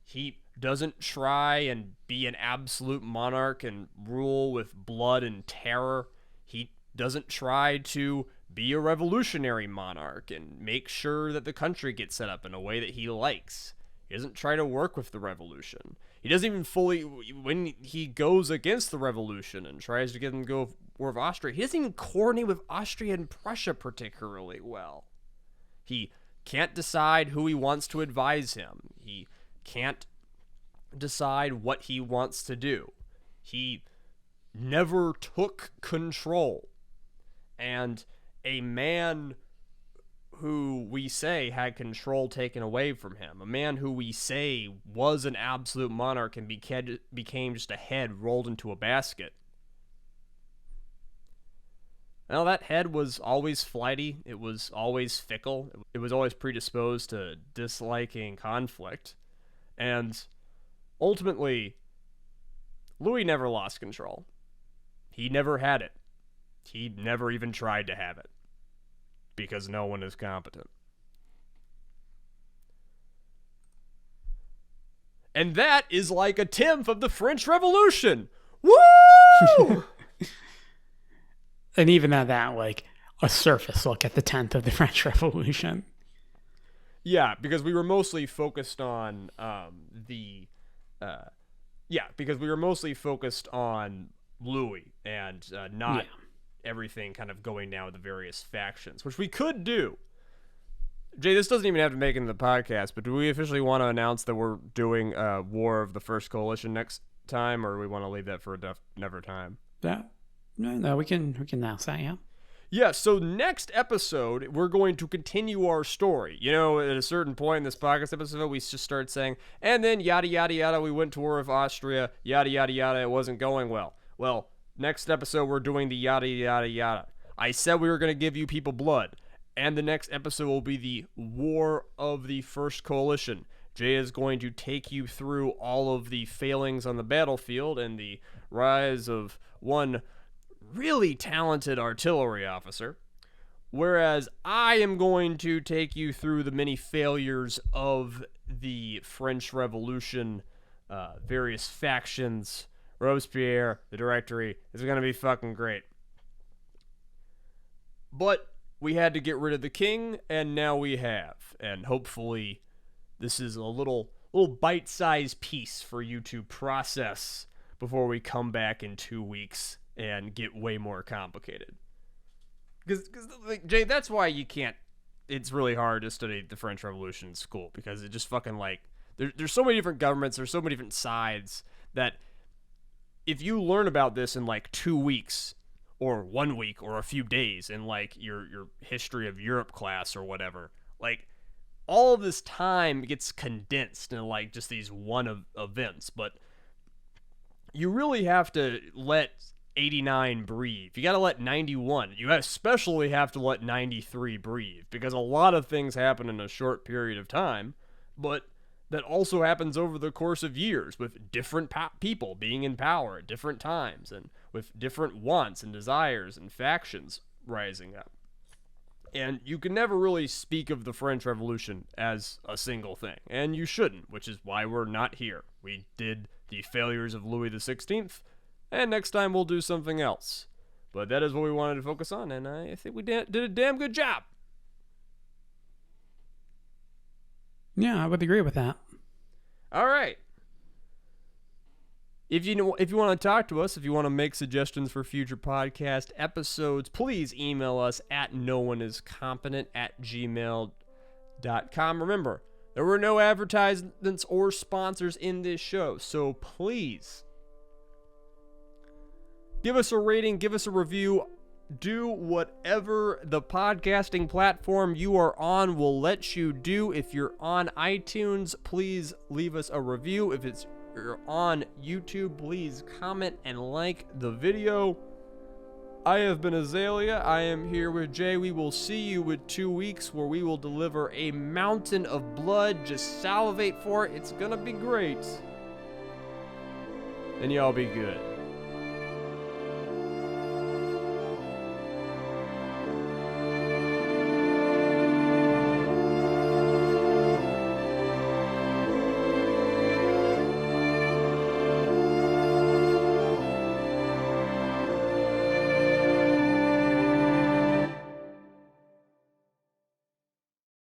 He doesn't try and be an absolute monarch and rule with blood and terror. He doesn't try to be a revolutionary monarch and make sure that the country gets set up in a way that he likes. He doesn't try to work with the revolution. He doesn't even fully, when he goes against the revolution and tries to get them to go war with Austria, he doesn't even coordinate with Austria and Prussia particularly well. He can't decide who he wants to advise him. He can't decide what he wants to do. He never took control. And a man who we say had control taken away from him, a man who we say was an absolute monarch and became just a head rolled into a basket. Now, that head was always flighty, it was always fickle, it was always predisposed to disliking conflict, and ultimately, Louis never lost control. He never had it. He never even tried to have it, because no one is competent. And that is like a tenth of the French Revolution! Woo! And even at that, like, a surface look at the 10th of the French Revolution. Yeah, because we were mostly focused on Louis and not everything kind of going down with the various factions, which we could do. Jay, this doesn't even have to make it in the podcast, but do we officially want to announce that we're doing War of the First Coalition next time, or do we want to leave that for never time? No, we can announce that, yeah. Yeah, so next episode, we're going to continue our story. You know, at a certain point in this podcast episode, we just started saying, and then yada, yada, yada, we went to war with Austria, yada, yada, yada, it wasn't going well. Well, next episode, we're doing the yada, yada, yada. I said we were going to give you people blood, And the next episode will be the War of the First Coalition. Jay is going to take you through all of the failings on the battlefield and the rise of one really talented artillery officer, whereas I am going to take you through the many failures of the French Revolution, various factions, Robespierre, the Directory. It's going to be fucking great. But we had to get rid of the king, and now we have. And hopefully this is a little bite-sized piece for you to process before we come back in 2 weeks and get way more complicated. Because like, Jay, that's why you can't... It's really hard to study the French Revolution in school, because it just fucking, like... There's so many different governments, there's so many different sides, that if you learn about this in, like, 2 weeks, or 1 week, or a few days in, like, your history of Europe class or whatever, like, all of this time gets condensed in, like, just these one events. But you really have to let 89 breathe. You gotta let 91. You especially have to let 93 breathe, because a lot of things happen in a short period of time, but that also happens over the course of years, with different people being in power at different times, and with different wants and desires and factions rising up. And you can never really speak of the French Revolution as a single thing, and you shouldn't, which is why we're not here. We did the failures of Louis XVI, and next time we'll do something else. But that is what we wanted to focus on, and I think we did a damn good job. Yeah, I would agree with that. All right. If you want to talk to us, if you want to make suggestions for future podcast episodes, please email us at nooneiscompetent@gmail.com. Remember, there were no advertisements or sponsors in this show, so please give us a rating, give us a review. Do whatever the podcasting platform you are on will let you do. If you're on iTunes, please leave us a review. If you're on YouTube, please comment and like the video. I have been Azalea. I am here with Jay. We will see you in 2 weeks, where we will deliver a mountain of blood. Just salivate for it. It's gonna be great. And y'all be good.